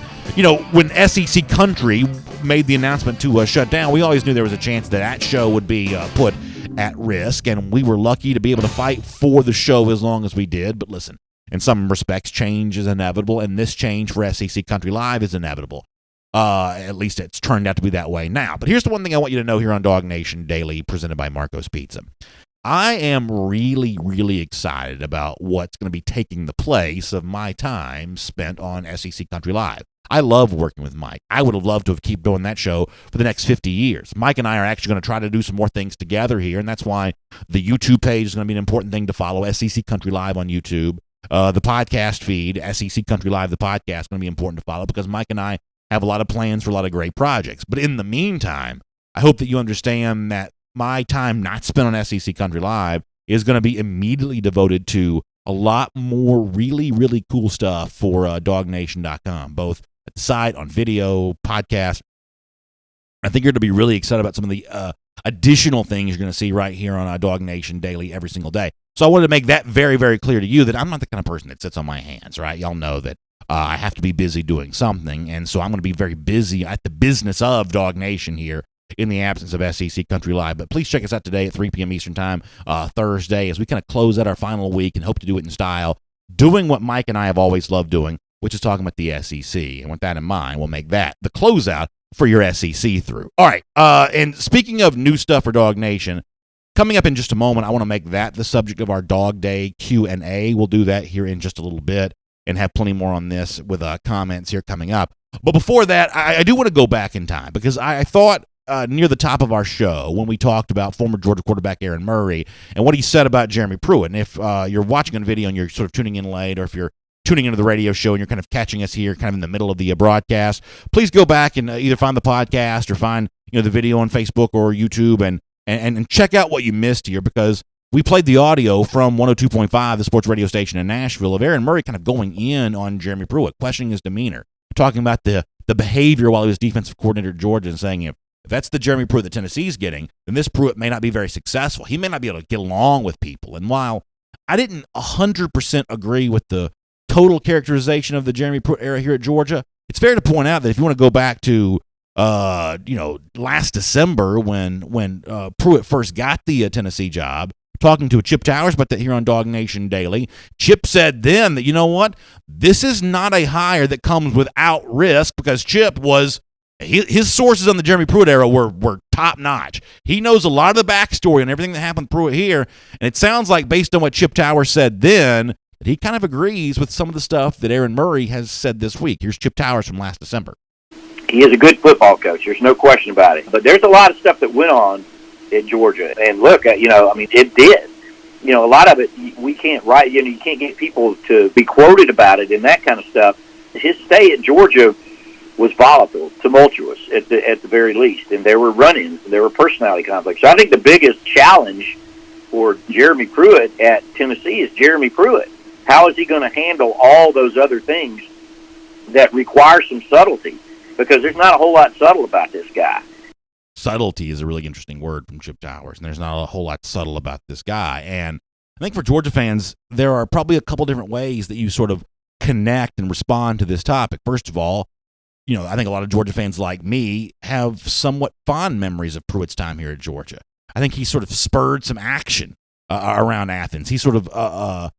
when SEC Country made the announcement to shut down, we always knew there was a chance that show would be put at risk. And we were lucky to be able to fight for the show as long as we did. But listen, in some respects, change is inevitable. And this change for SEC Country Live is inevitable. At least it's turned out to be that way now. But here's the one thing I want you to know here on DawgNation Daily, presented by Marco's Pizza. I am really, really excited about what's going to be taking the place of my time spent on SEC Country Live. I love working with Mike. I would have loved to have kept doing that show for the next 50 years. Mike and I are actually going to try to do some more things together here, and that's why the YouTube page is going to be an important thing to follow, SEC Country Live on YouTube. The podcast feed, SEC Country Live, the podcast, is going to be important to follow because Mike and I have a lot of plans for a lot of great projects. But in the meantime, I hope that you understand that my time not spent on SEC Country Live is going to be immediately devoted to a lot more really, really cool stuff for DawgNation.com, both at the site, on video, podcast. I think you're going to be really excited about some of the additional things you're going to see right here on DawgNation Daily every single day. So I wanted to make that very, very clear to you that I'm not the kind of person that sits on my hands, right? Y'all know that I have to be busy doing something, and so I'm going to be very busy at the business of DawgNation here in the absence of SEC Country Live. But please check us out today at 3 p.m. Eastern Time, Thursday, as we kind of close out our final week and hope to do it in style, doing what Mike and I have always loved doing, which is talking about the SEC. And with that in mind, we'll make that the closeout for your SEC through. All right, and speaking of new stuff for DawgNation, coming up in just a moment, I want to make that the subject of our Dog Day Q&A. We'll do that here in just a little bit and have plenty more on this with comments here coming up. But before that, I do want to go back in time because I thought near the top of our show when we talked about former Georgia quarterback Aaron Murray and what he said about Jeremy Pruitt. And if you're watching on video and you're sort of tuning in late, or if you're tuning into the radio show and you're kind of catching us here kind of in the middle of the broadcast, please go back and either find the podcast or find the video on Facebook or YouTube and check out what you missed here, because we played the audio from 102.5, the sports radio station in Nashville, of Aaron Murray kind of going in on Jeremy Pruitt, questioning his demeanor, talking about the behavior while he was defensive coordinator at Georgia, and saying if that's the Jeremy Pruitt that Tennessee's getting, then this Pruitt may not be very successful. He may not be able to get along with people. And while I didn't 100% agree with the total characterization of the Jeremy Pruitt era here at Georgia, it's fair to point out that if you want to go back to last December when Pruitt first got the Tennessee job, talking to Chip Towers about that here on DawgNation Daily, Chip said then that, you know what, this is not a hire that comes without risk, because Chip was his sources on the Jeremy Pruitt era were top notch. He knows a lot of the backstory and everything that happened to Pruitt here, and it sounds like, based on what Chip Towers said then, that he kind of agrees with some of the stuff that Aaron Murray has said this week. Here's Chip Towers from last December. He is a good football coach. There's no question about it. But there's a lot of stuff that went on at Georgia. And look, it did. A lot of it we can't write. You can't get people to be quoted about it and that kind of stuff. His stay at Georgia was volatile, tumultuous at the very least. And there were run-ins, and there were personality conflicts. So I think the biggest challenge for Jeremy Pruitt at Tennessee is Jeremy Pruitt. How is he going to handle all those other things that require some subtlety? Because there's not a whole lot subtle about this guy. Subtlety is a really interesting word from Chip Towers, and there's not a whole lot subtle about this guy. And I think for Georgia fans, there are probably a couple different ways that you sort of connect and respond to this topic. First of all, I think a lot of Georgia fans like me have somewhat fond memories of Pruitt's time here at Georgia. I think he sort of spurred some action around Athens. He sort of, I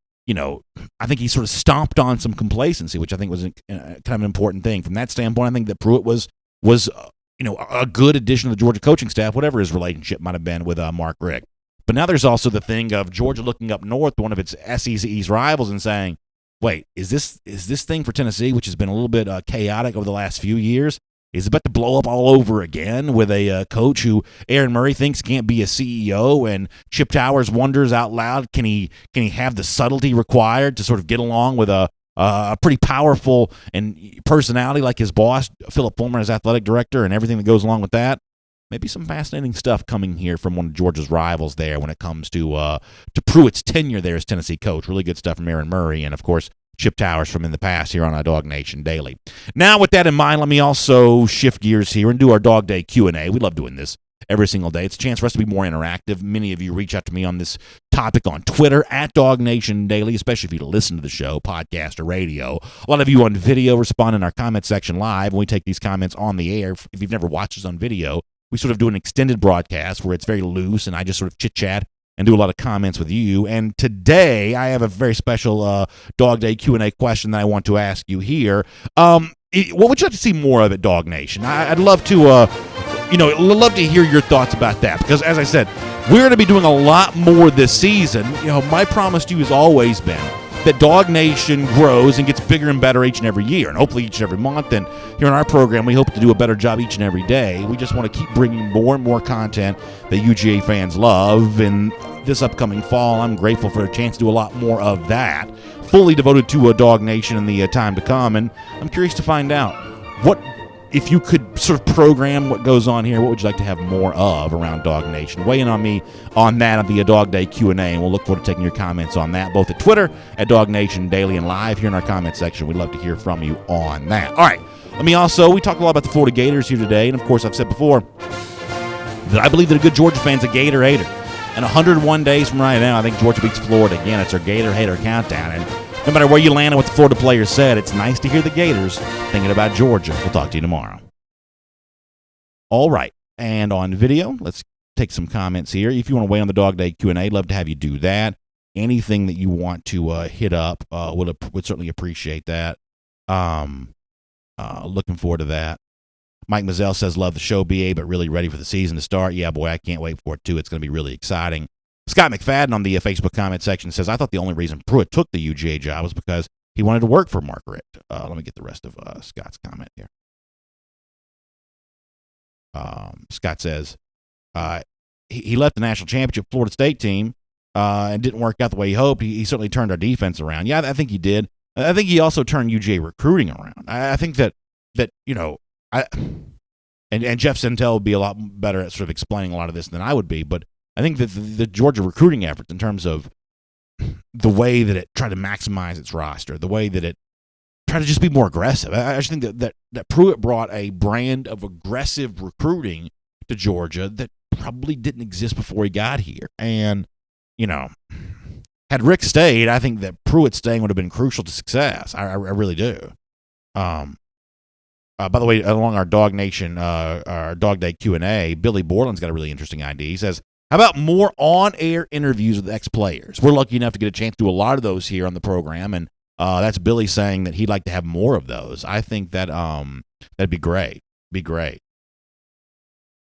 think he sort of stomped on some complacency, which I think was kind of an important thing. From that standpoint, I think that Pruitt was a good addition to the Georgia coaching staff, whatever his relationship might have been with Mark Richt. But now there's also the thing of Georgia looking up north, one of its SEC East rivals, and saying, wait, is this thing for Tennessee, which has been a little bit chaotic over the last few years, is about to blow up all over again with a coach who Aaron Murray thinks can't be a CEO, and Chip Towers wonders out loud, can he have the subtlety required to sort of get along with a pretty powerful and personality like his boss, Philip Fulmer, as athletic director, and everything that goes along with that? Maybe some fascinating stuff coming here from one of Georgia's rivals there when it comes to Pruitt's tenure there as Tennessee coach. Really good stuff from Aaron Murray and, of course, Chip Towers from in the past here on our DawgNation Daily. Now, with that in mind, let me also shift gears here and do our Dog Day Q&A. We love doing this every single day. It's a chance for us to be more interactive. Many of you reach out to me on this topic on Twitter at DawgNation Daily, especially if you listen to the show, podcast, or radio. A lot of you on video respond in our comment section live, and we take these comments on the air. If you've never watched us on video, we sort of do an extended broadcast where it's very loose, and I just sort of chit-chat and do a lot of comments with you. And today, I have a very special Dog Day Q&A question that I want to ask you here. What would you like to see more of at DawgNation? I'd love to, love to hear your thoughts about that, because, as I said, we're going to be doing a lot more this season. My promise to you has always been that DawgNation grows and gets bigger and better each and every year, and hopefully each and every month. And here on our program, we hope to do a better job each and every day. We just want to keep bringing more and more content that UGA fans love. And this upcoming fall, I'm grateful for a chance to do a lot more of that, fully devoted to a DawgNation in the time to come. And I'm curious to find out, what if you could sort of program what goes on here, what would you like to have more of around DawgNation? Weigh in on me on that at the Dog Day Q&A, and we'll look forward to taking your comments on that, both at Twitter, at DawgNation Daily, and live here in our comment section. We'd love to hear from you on that. All right, we talk a lot about the Florida Gators here today, and of course, I've said before that I believe that a good Georgia fan's a Gator hater. And 101 days from right now, I think Georgia beats Florida again. It's our Gator hater countdown, and no matter where you land and what the Florida players said, it's nice to hear the Gators thinking about Georgia. We'll talk to you tomorrow. All right. And on video, let's take some comments here. If you want to weigh on the Dog Day Q&A, I'd love to have you do that. Anything that you want to hit up, would certainly appreciate that. Looking forward to that. Mike Mazzell says, love the show, BA, but really ready for the season to start. Yeah, boy, I can't wait for it, too. It's going to be really exciting. Scott McFadden on the Facebook comment section says, I thought the only reason Pruitt took the UGA job was because he wanted to work for Mark Richt. Let me get the rest of Scott's comment here. Scott says, he left the national championship Florida State team and didn't work out the way he hoped. He certainly turned our defense around. Yeah, I think he did. I think he also turned UGA recruiting around. I think that and Jeff Sentell would be a lot better at sort of explaining a lot of this than I would be, but I think that the Georgia recruiting efforts in terms of the way that it tried to maximize its roster, the way that it tried to just be more aggressive. I just think that Pruitt brought a brand of aggressive recruiting to Georgia that probably didn't exist before he got here. And, had Rick stayed, I think that Pruitt staying would have been crucial to success. I really do. By the way, along our DawgNation, our Dog Day Q&A, Billy Borland's got a really interesting idea. He says, how about more on-air interviews with ex-players? We're lucky enough to get a chance to do a lot of those here on the program, and that's Billy saying that he'd like to have more of those. I think that that'd be great.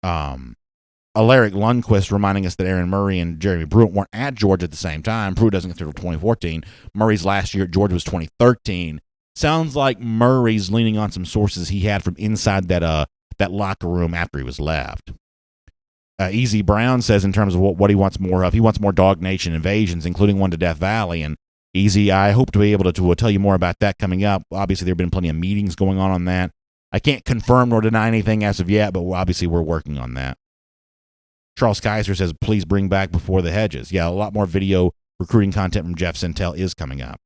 Alaric Lundquist reminding us that Aaron Murray and Jeremy Pruitt weren't at Georgia at the same time. Pruitt doesn't get through 2014. Murray's last year at Georgia was 2013. Sounds like Murray's leaning on some sources he had from inside that locker room after he was left. Easy Brown says in terms of what he wants more of, he wants more DawgNation invasions, including one to Death Valley. And Easy, I hope to be able to tell you more about that coming up. Obviously, there have been plenty of meetings going on that. I can't confirm nor deny anything as of yet, but obviously we're working on that. Charles Kaiser says, please bring back Before the Hedges. Yeah, a lot more video recruiting content from Jeff Sentell is coming up.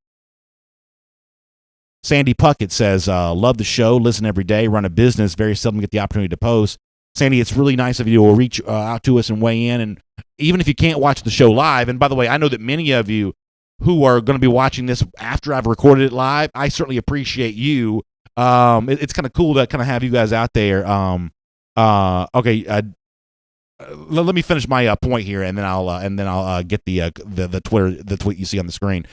Sandy Puckett says, love the show, listen every day, run a business, very seldom get the opportunity to post. Sandy, it's really nice of you to reach out to us and weigh in. And even if you can't watch the show live, and by the way, I know that many of you who are going to be watching this after I've recorded it live, I certainly appreciate you. It's kind of cool to kind of have you guys out there. Let me finish my point here, and then I'll get the tweet you see on the screen.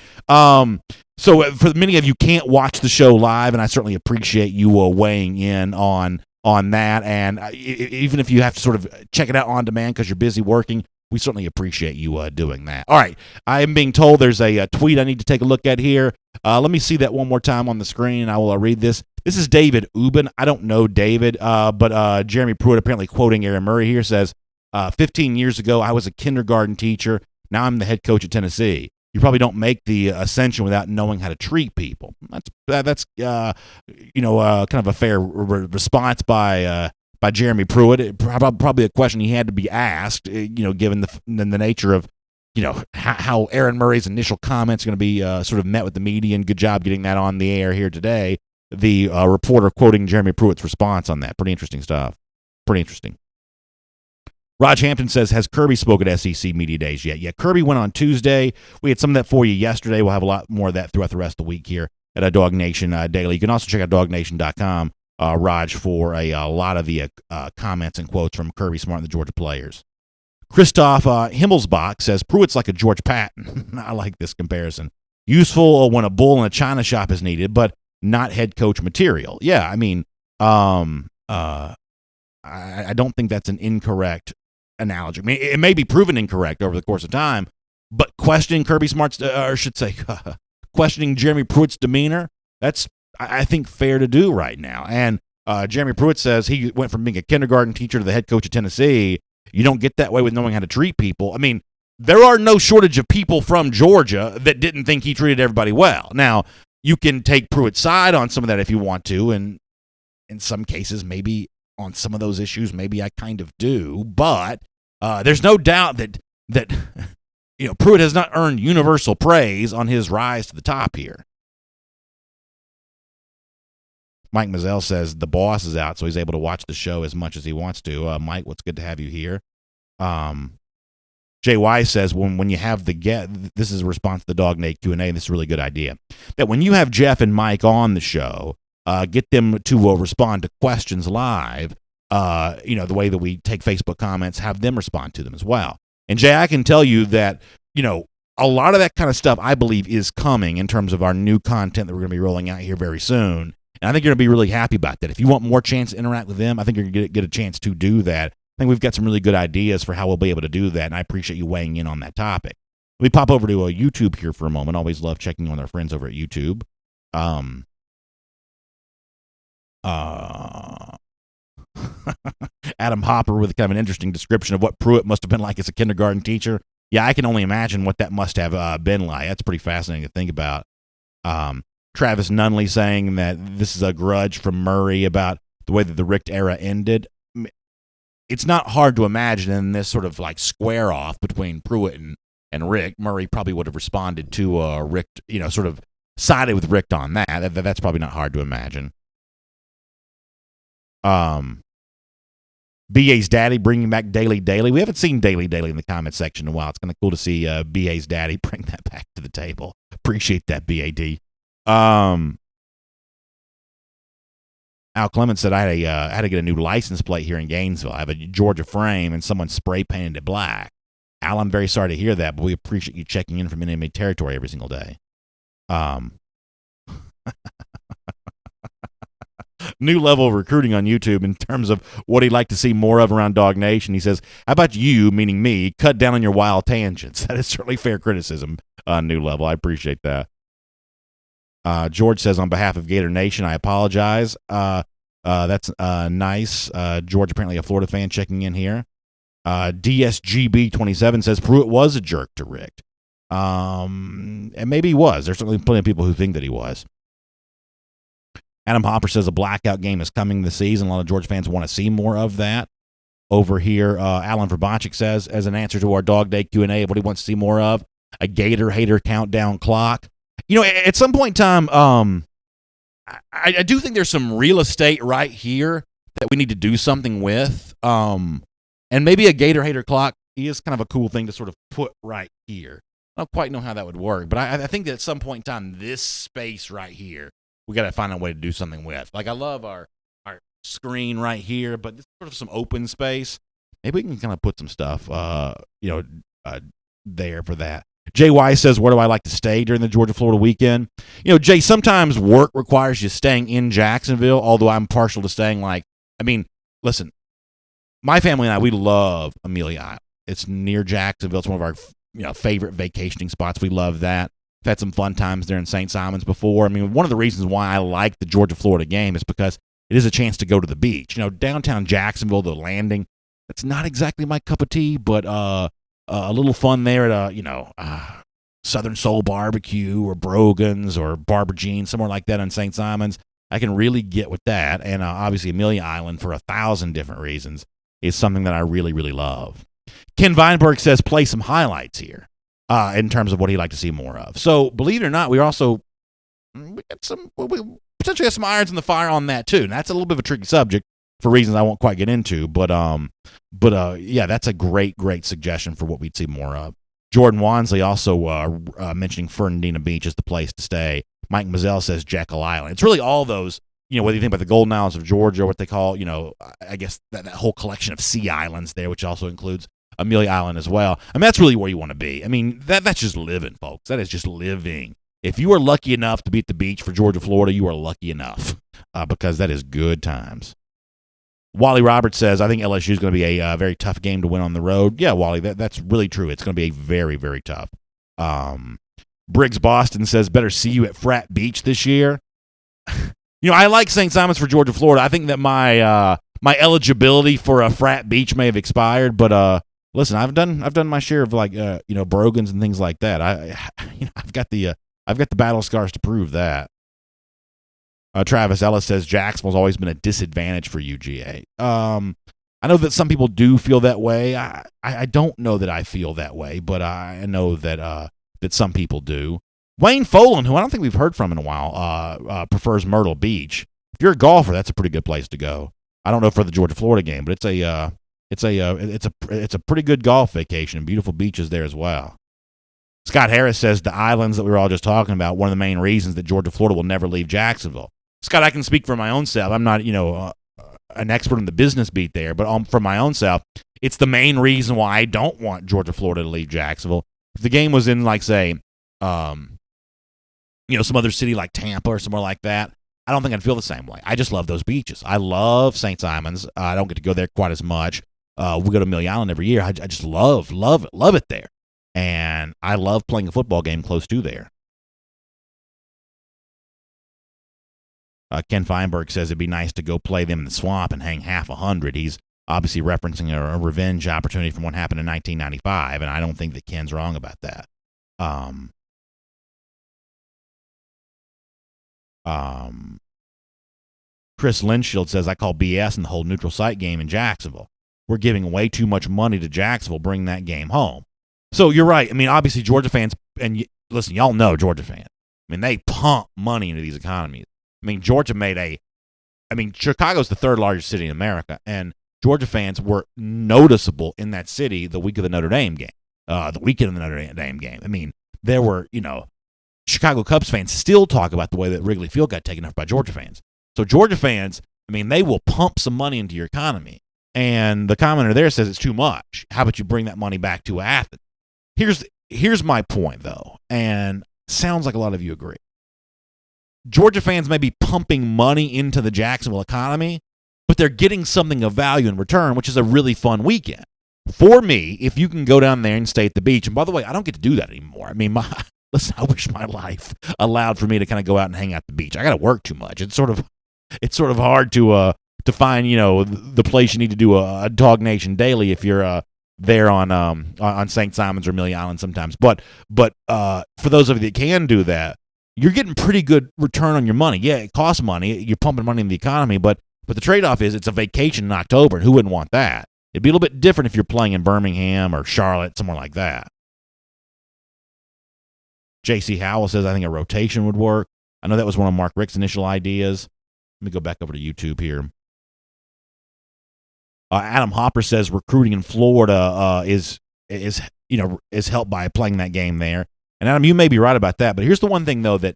So for many of you can't watch the show live, and I certainly appreciate you weighing in on that. And even if you have to sort of check it out on demand because you're busy working, we certainly appreciate you doing that. All right, I am being told there's a tweet I need to take a look at here. Let me see that one more time on the screen, and I will read this. This is David Ubin. I don't know David, but Jeremy Pruitt, apparently quoting Aaron Murray here, says, 15 years ago, I was a kindergarten teacher. Now I'm the head coach at Tennessee. You probably don't make the ascension without knowing how to treat people. That's kind of a fair response by Jeremy Pruitt. Probably a question he had to be asked, given the nature of, how Aaron Murray's initial comments are going to be sort of met with the media. And good job getting that on the air here today. The reporter quoting Jeremy Pruitt's response on that. Pretty interesting stuff. Pretty interesting. Raj Hampton says, has Kirby spoken at SEC Media Days yet? Yeah, Kirby went on Tuesday. We had some of that for you yesterday. We'll have a lot more of that throughout the rest of the week here at DawgNation Daily. You can also check out DawgNation.com, Raj, for a lot of the comments and quotes from Kirby Smart and the Georgia players. Christoph Himmelsbach says, Pruitt's like a George Patton. I like this comparison. Useful when a bull in a china shop is needed, but not head coach material. Yeah, I mean, I don't think that's an incorrect analogy. I mean, it may be proven incorrect over the course of time, but questioning Kirby Smart's, questioning Jeremy Pruitt's demeanor, that's, I think, fair to do right now. And Jeremy Pruitt says he went from being a kindergarten teacher to the head coach of Tennessee. You don't get that way with knowing how to treat people. I mean, there are no shortage of people from Georgia that didn't think he treated everybody well. Now, you can take Pruitt's side on some of that if you want to, and in some cases, maybe on some of those issues, maybe I kind of do, but there's no doubt that Pruitt has not earned universal praise on his rise to the top here. Mike Mazzell says the boss is out, so he's able to watch the show as much as he wants to. Mike, what's good to have you here. Jay Wise says when you have the guest, this is a response to the DawgNation Q&A, and this is a really good idea, that when you have Jeff and Mike on the show, get them to respond to questions live, the way that we take Facebook comments, have them respond to them as well. And Jay, I can tell you that, a lot of that kind of stuff, I believe, is coming in terms of our new content that we're going to be rolling out here very soon. And I think you're going to be really happy about that. If you want more chance to interact with them, I think you're going to get a chance to do that. I think we've got some really good ideas for how we'll be able to do that, and I appreciate you weighing in on that topic. Let me pop over to YouTube here for a moment. Always love checking on our friends over at YouTube. Adam Hopper with kind of an interesting description of what Pruitt must have been like as a kindergarten teacher. Yeah, I can only imagine what that must have been like. That's pretty fascinating to think about. Travis Nunley saying that this is a grudge from Murray about the way that the Richt era ended. It's not hard to imagine in this sort of like square off between Pruitt and Richt, Murray probably would have responded to Richt, sort of sided with Richt on that. That's probably not hard to imagine. BA's daddy bringing back Daily. We haven't seen Daily in the comment section in a while. It's kind of cool to see BA's daddy bring that back to the table. Appreciate that, BAD. Al Clemens said I had to get a new license plate here in Gainesville. I have a Georgia frame and someone spray painted it black. Al, I'm very sorry to hear that, but we appreciate you checking in from enemy territory every single day. New level of recruiting on YouTube in terms of what he'd like to see more of around DawgNation. He says, how about you, meaning me, cut down on your wild tangents? That is certainly fair criticism on New Level. I appreciate that. George says, on behalf of Gator Nation, I apologize. That's nice. George, apparently a Florida fan, checking in here. DSGB27 says, Pruitt was a jerk to Richt. And maybe he was. There's certainly plenty of people who think that he was. Adam Hopper says a blackout game is coming this season. A lot of Georgia fans want to see more of that. Over here, Alan Verboncic says, as an answer to our Dog Day Q&A of what he wants to see more of, a Gator hater countdown clock. At some point in time, I do think there's some real estate right here that we need to do something with. And maybe a Gator hater clock is kind of a cool thing to sort of put right here. I don't quite know how that would work, but I think that at some point in time, this space right here, we got to find a way to do something with. Like, I love our screen right here, but this is sort of some open space. Maybe we can kind of put some stuff, there for that. JY says, where do I like to stay during the Georgia-Florida weekend? Jay, sometimes work requires you staying in Jacksonville, although I'm partial to staying listen, my family and I, we love Amelia Island. It's near Jacksonville. It's one of our favorite vacationing spots. We love that. We've had some fun times there in St. Simons before. One of the reasons why I like the Georgia-Florida game is because it is a chance to go to the beach. Downtown Jacksonville, the Landing, that's not exactly my cup of tea, but a little fun there at Southern Soul Barbecue or Brogan's or Barber Jeans, somewhere like that in St. Simons. I can really get with that. And obviously Amelia Island, for 1,000 different reasons, is something that I really, really love. Ken Weinberg says play some highlights here in terms of what he'd like to see more of. So believe it or not, we potentially have some irons in the fire on that too. And that's a little bit of a tricky subject for reasons I won't quite get into. But yeah, that's a great suggestion for what we'd see more of. Jordan Wansley also mentioning Fernandina Beach as the place to stay. Mike Mazzell says Jekyll Island. It's really all those, whether you think about the Golden Isles of Georgia, what they call, I guess that whole collection of sea islands there, which also includes Amelia Island as well. That's really where you want to be. That's just living, folks. That is just living. If you are lucky enough to be at the beach for Georgia, Florida, you are lucky enough because that is good times. Wally Roberts says, I think LSU is going to be a very tough game to win on the road. Yeah, Wally, that's really true. It's going to be a very, very tough. Briggs Boston says, better see you at Frat Beach this year. I like St. Simons for Georgia, Florida. I think that my eligibility for a Frat Beach may have expired, but listen, I've done my share of Brogans and things like that. I've got the battle scars to prove that. Travis Ellis says Jacksonville's always been a disadvantage for UGA. I know that some people do feel that way. I don't know that I feel that way, but I know that some people do. Wayne Folan, who I don't think we've heard from in a while, prefers Myrtle Beach. If you're a golfer, that's a pretty good place to go. I don't know for the Georgia Florida game, but it's a pretty good golf vacation. Beautiful beaches there as well. Scott Harris says the islands that we were all just talking about, one of the main reasons that Georgia Florida will never leave Jacksonville. Scott, I can speak for my own self. I'm not, an expert in the business beat there, but for my own self, it's the main reason why I don't want Georgia Florida to leave Jacksonville. If the game was in, some other city like Tampa or somewhere like that, I don't think I'd feel the same way. I just love those beaches. I love St. Simons. I don't get to go there quite as much. We go to Amelia Island every year. I just love it there. And I love playing a football game close to there. Ken Feinberg says it'd be nice to go play them in the swamp and hang half 100. He's obviously referencing a revenge opportunity from what happened in 1995, and I don't think that Ken's wrong about that. Chris Linshield says, I call BS in the whole neutral site game in Jacksonville. We're giving way too much money to Jacksonville, bring that game home. So you're right. I mean, obviously, Georgia fans, and listen, y'all know Georgia fans. I mean, they pump money into these economies. I mean, Chicago's the third largest city in America, and Georgia fans were noticeable in that city the week of the Notre Dame game, the weekend of the Notre Dame game. I mean, there were, Chicago Cubs fans still talk about the way that Wrigley Field got taken over by Georgia fans. So Georgia fans, I mean, they will pump some money into your economy. And the commenter there says it's too much. How about you bring that money back to Athens? Here's my point, though, and sounds like a lot of you agree. Georgia fans may be pumping money into the Jacksonville economy, but they're getting something of value in return, which is a really fun weekend. For me, if you can go down there and stay at the beach, and by the way, I don't get to do that anymore. I mean, listen, I wish my life allowed for me to kind of go out and hang out at the beach. I got to work too much. It's sort of hard to find, the place you need to do a DawgNation daily if you're there on St. Simons or Amelia Island sometimes. But for those of you that can do that, you're getting pretty good return on your money. Yeah, it costs money. You're pumping money in the economy, but the trade-off is it's a vacation in October, and who wouldn't want that? It'd be a little bit different if you're playing in Birmingham or Charlotte, somewhere like that. J.C. Howell says, I think a rotation would work. I know that was one of Mark Richt's initial ideas. Let me go back over to YouTube here. Adam Hopper says recruiting in Florida is helped by playing that game there. And Adam, you may be right about that, but here's the one thing though that,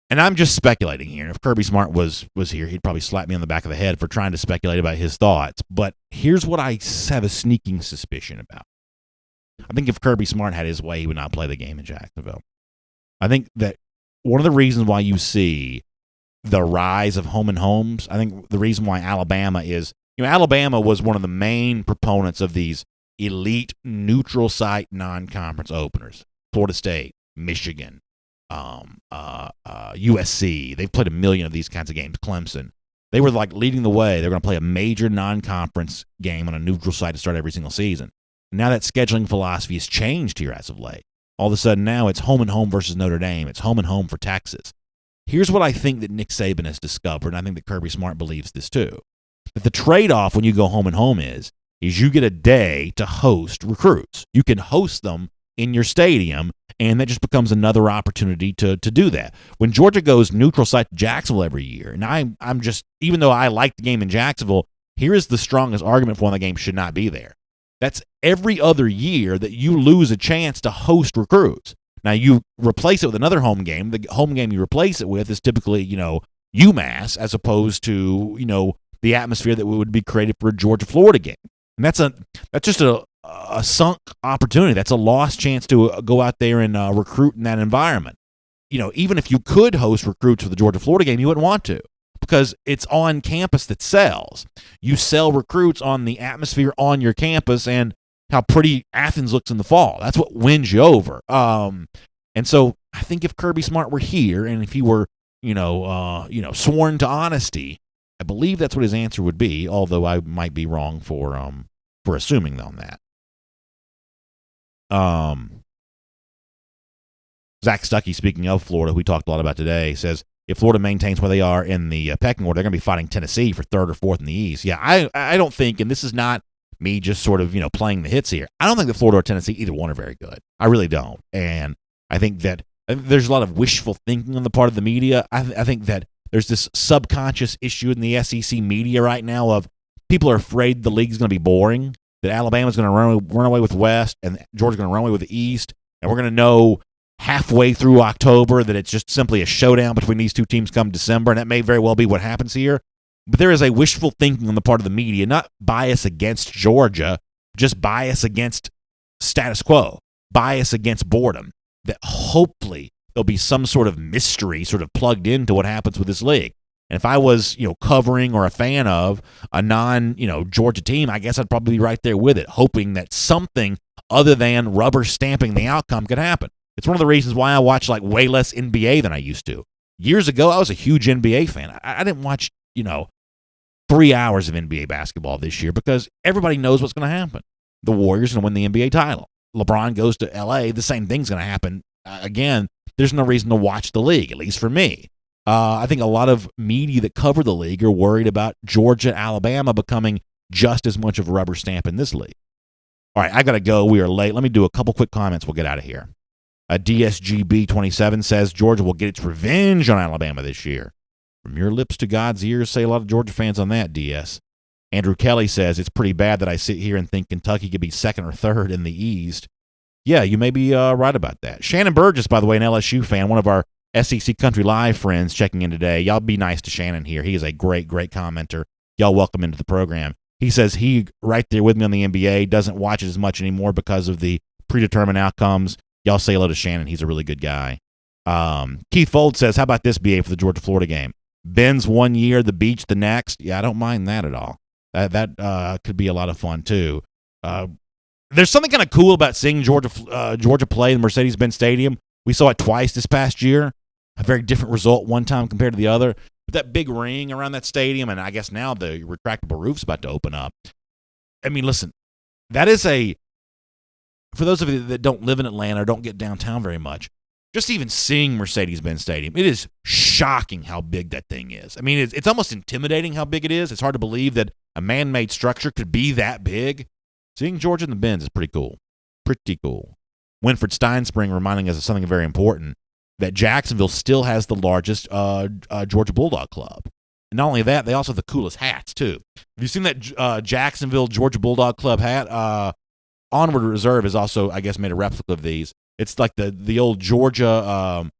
and I'm just speculating here. If Kirby Smart was here, he'd probably slap me on the back of the head for trying to speculate about his thoughts. But here's what I have a sneaking suspicion about. I think if Kirby Smart had his way, he would not play the game in Jacksonville. I think that one of the reasons why you see the rise of home and homes, I think the reason why Alabama is, Alabama was one of the main proponents of these elite neutral site non-conference openers. Florida State, Michigan, USC. They've played a million of these kinds of games. Clemson. They were like leading the way. They're going to play a major non-conference game on a neutral site to start every single season. Now that scheduling philosophy has changed here as of late. All of a sudden now it's home and home versus Notre Dame. It's home and home for Texas. Here's what I think that Nick Saban has discovered, and I think that Kirby Smart believes this too. That the trade-off when you go home and home is you get a day to host recruits. You can host them in your stadium, and that just becomes another opportunity to do that. When Georgia goes neutral site to Jacksonville every year, and I'm just, even though I like the game in Jacksonville, here is the strongest argument for why the game should not be there. That's every other year that you lose a chance to host recruits. Now, you replace it with another home game. The home game you replace it with is typically, UMass, as opposed to, the atmosphere that would be created for a Georgia-Florida game. And that's just a sunk opportunity. That's a lost chance to go out there and recruit in that environment. Even if you could host recruits for the Georgia-Florida game, you wouldn't want to, because it's on campus that sells. You sell recruits on the atmosphere on your campus and how pretty Athens looks in the fall. That's what wins you over. And so I think if Kirby Smart were here and if he were, sworn to honesty, I believe that's what his answer would be, although I might be wrong for assuming on that. Zach Stuckey, speaking of Florida, who we talked a lot about today, says if Florida maintains where they are in the pecking order, they're going to be fighting Tennessee for third or fourth in the East. Yeah, I don't think, and this is not me just sort of playing the hits here, I don't think that Florida or Tennessee, either one, are very good. I really don't. And I think that there's a lot of wishful thinking on the part of the media. I think that there's this subconscious issue in the SEC media right now of people are afraid the league's going to be boring, that Alabama's going to run away with West and Georgia's going to run away with the East, and we're going to know halfway through October that it's just simply a showdown between these two teams come December, and that may very well be what happens here. But there is a wishful thinking on the part of the media, not bias against Georgia, just bias against status quo, bias against boredom, that hopefully there'll be some sort of mystery sort of plugged into what happens with this league. And if I was, covering or a fan of a Georgia team, I guess I'd probably be right there with it, hoping that something other than rubber stamping the outcome could happen. It's one of the reasons why I watch way less NBA than I used to. Years ago, I was a huge NBA fan. I didn't watch, 3 hours of NBA basketball this year because everybody knows what's going to happen. The Warriors are going to win the NBA title. LeBron goes to LA. The same thing's going to happen. Again, there's no reason to watch the league, at least for me. I think a lot of media that cover the league are worried about Georgia, Alabama becoming just as much of a rubber stamp in this league. All right, I got to go. We are late. Let me do a couple quick comments. We'll get out of here. DSGB27 says Georgia will get its revenge on Alabama this year. From your lips to God's ears, say a lot of Georgia fans on that, DS. Andrew Kelly says it's pretty bad that I sit here and think Kentucky could be second or third in the East. Yeah, you may be right about that. Shannon Burgess, by the way, an LSU fan, one of our SEC Country Live friends checking in today. Y'all be nice to Shannon here. He is a great, great commenter. Y'all welcome into the program. He says he, right there with me on the NBA, doesn't watch it as much anymore because of the predetermined outcomes. Y'all say hello to Shannon. He's a really good guy. Keith Fold says, how about this, BA, for the Georgia-Florida game? Ben's 1 year, the beach the next. Yeah, I don't mind that at all. That could be a lot of fun, too. There's something kind of cool about seeing Georgia play in Mercedes-Benz Stadium. We saw it twice this past year. A very different result one time compared to the other. But that big ring around that stadium, and I guess now the retractable roof's about to open up. I mean, listen, that is for those of you that don't live in Atlanta or don't get downtown very much, just even seeing Mercedes-Benz Stadium, it is shocking how big that thing is. I mean, it's almost intimidating how big it is. It's hard to believe that a man-made structure could be that big. Seeing Georgia in the Benz is pretty cool. Pretty cool. Winfred Steinspring reminding us of something very important, that Jacksonville still has the largest Georgia Bulldog club. And not only that, they also have the coolest hats, too. Have you seen that Jacksonville Georgia Bulldog Club hat? Onward Reserve has also, I guess, made a replica of these. It's like the old Georgia,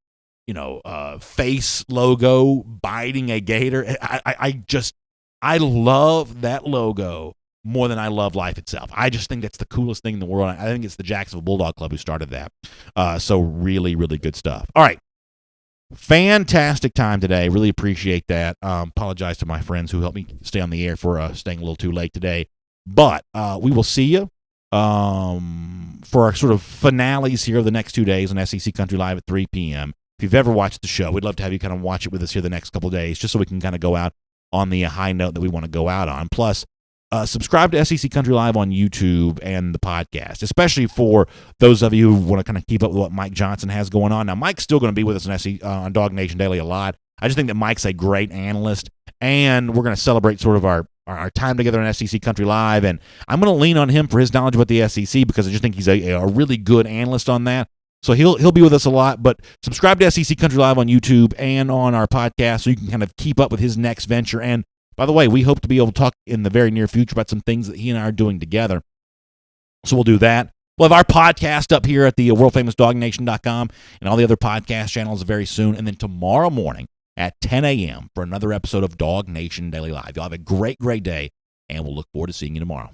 face logo biting a gator. I love that logo more than I love life itself. I just think that's the coolest thing in the world. I think it's the Jacksonville Bulldog Club who started that. So really, really good stuff. All right. Fantastic time today. Really appreciate that. Apologize to my friends who helped me stay on the air for staying a little too late today. But we will see you for our sort of finales here of the next 2 days on SEC Country Live at 3 p.m. If you've ever watched the show, we'd love to have you kind of watch it with us here the next couple of days, just so we can kind of go out on the high note that we want to go out on. Plus, subscribe to SEC Country Live on YouTube and the podcast, especially for those of you who want to kind of keep up with what Mike Johnson has going on. Now, Mike's still going to be with us on DawgNation Daily a lot. I just think that Mike's a great analyst, and we're going to celebrate sort of our time together on SEC Country Live, and I'm going to lean on him for his knowledge about the SEC because I just think he's a really good analyst on that. So he'll be with us a lot, but subscribe to SEC Country Live on YouTube and on our podcast so you can kind of keep up with his next venture. And by the way, we hope to be able to talk in the very near future about some things that he and I are doing together. So we'll do that. We'll have our podcast up here at the world-famous DawgNation.com and all the other podcast channels very soon. And then tomorrow morning at 10 a.m. for another episode of DawgNation Daily Live. Y'all have a great, great day, and we'll look forward to seeing you tomorrow.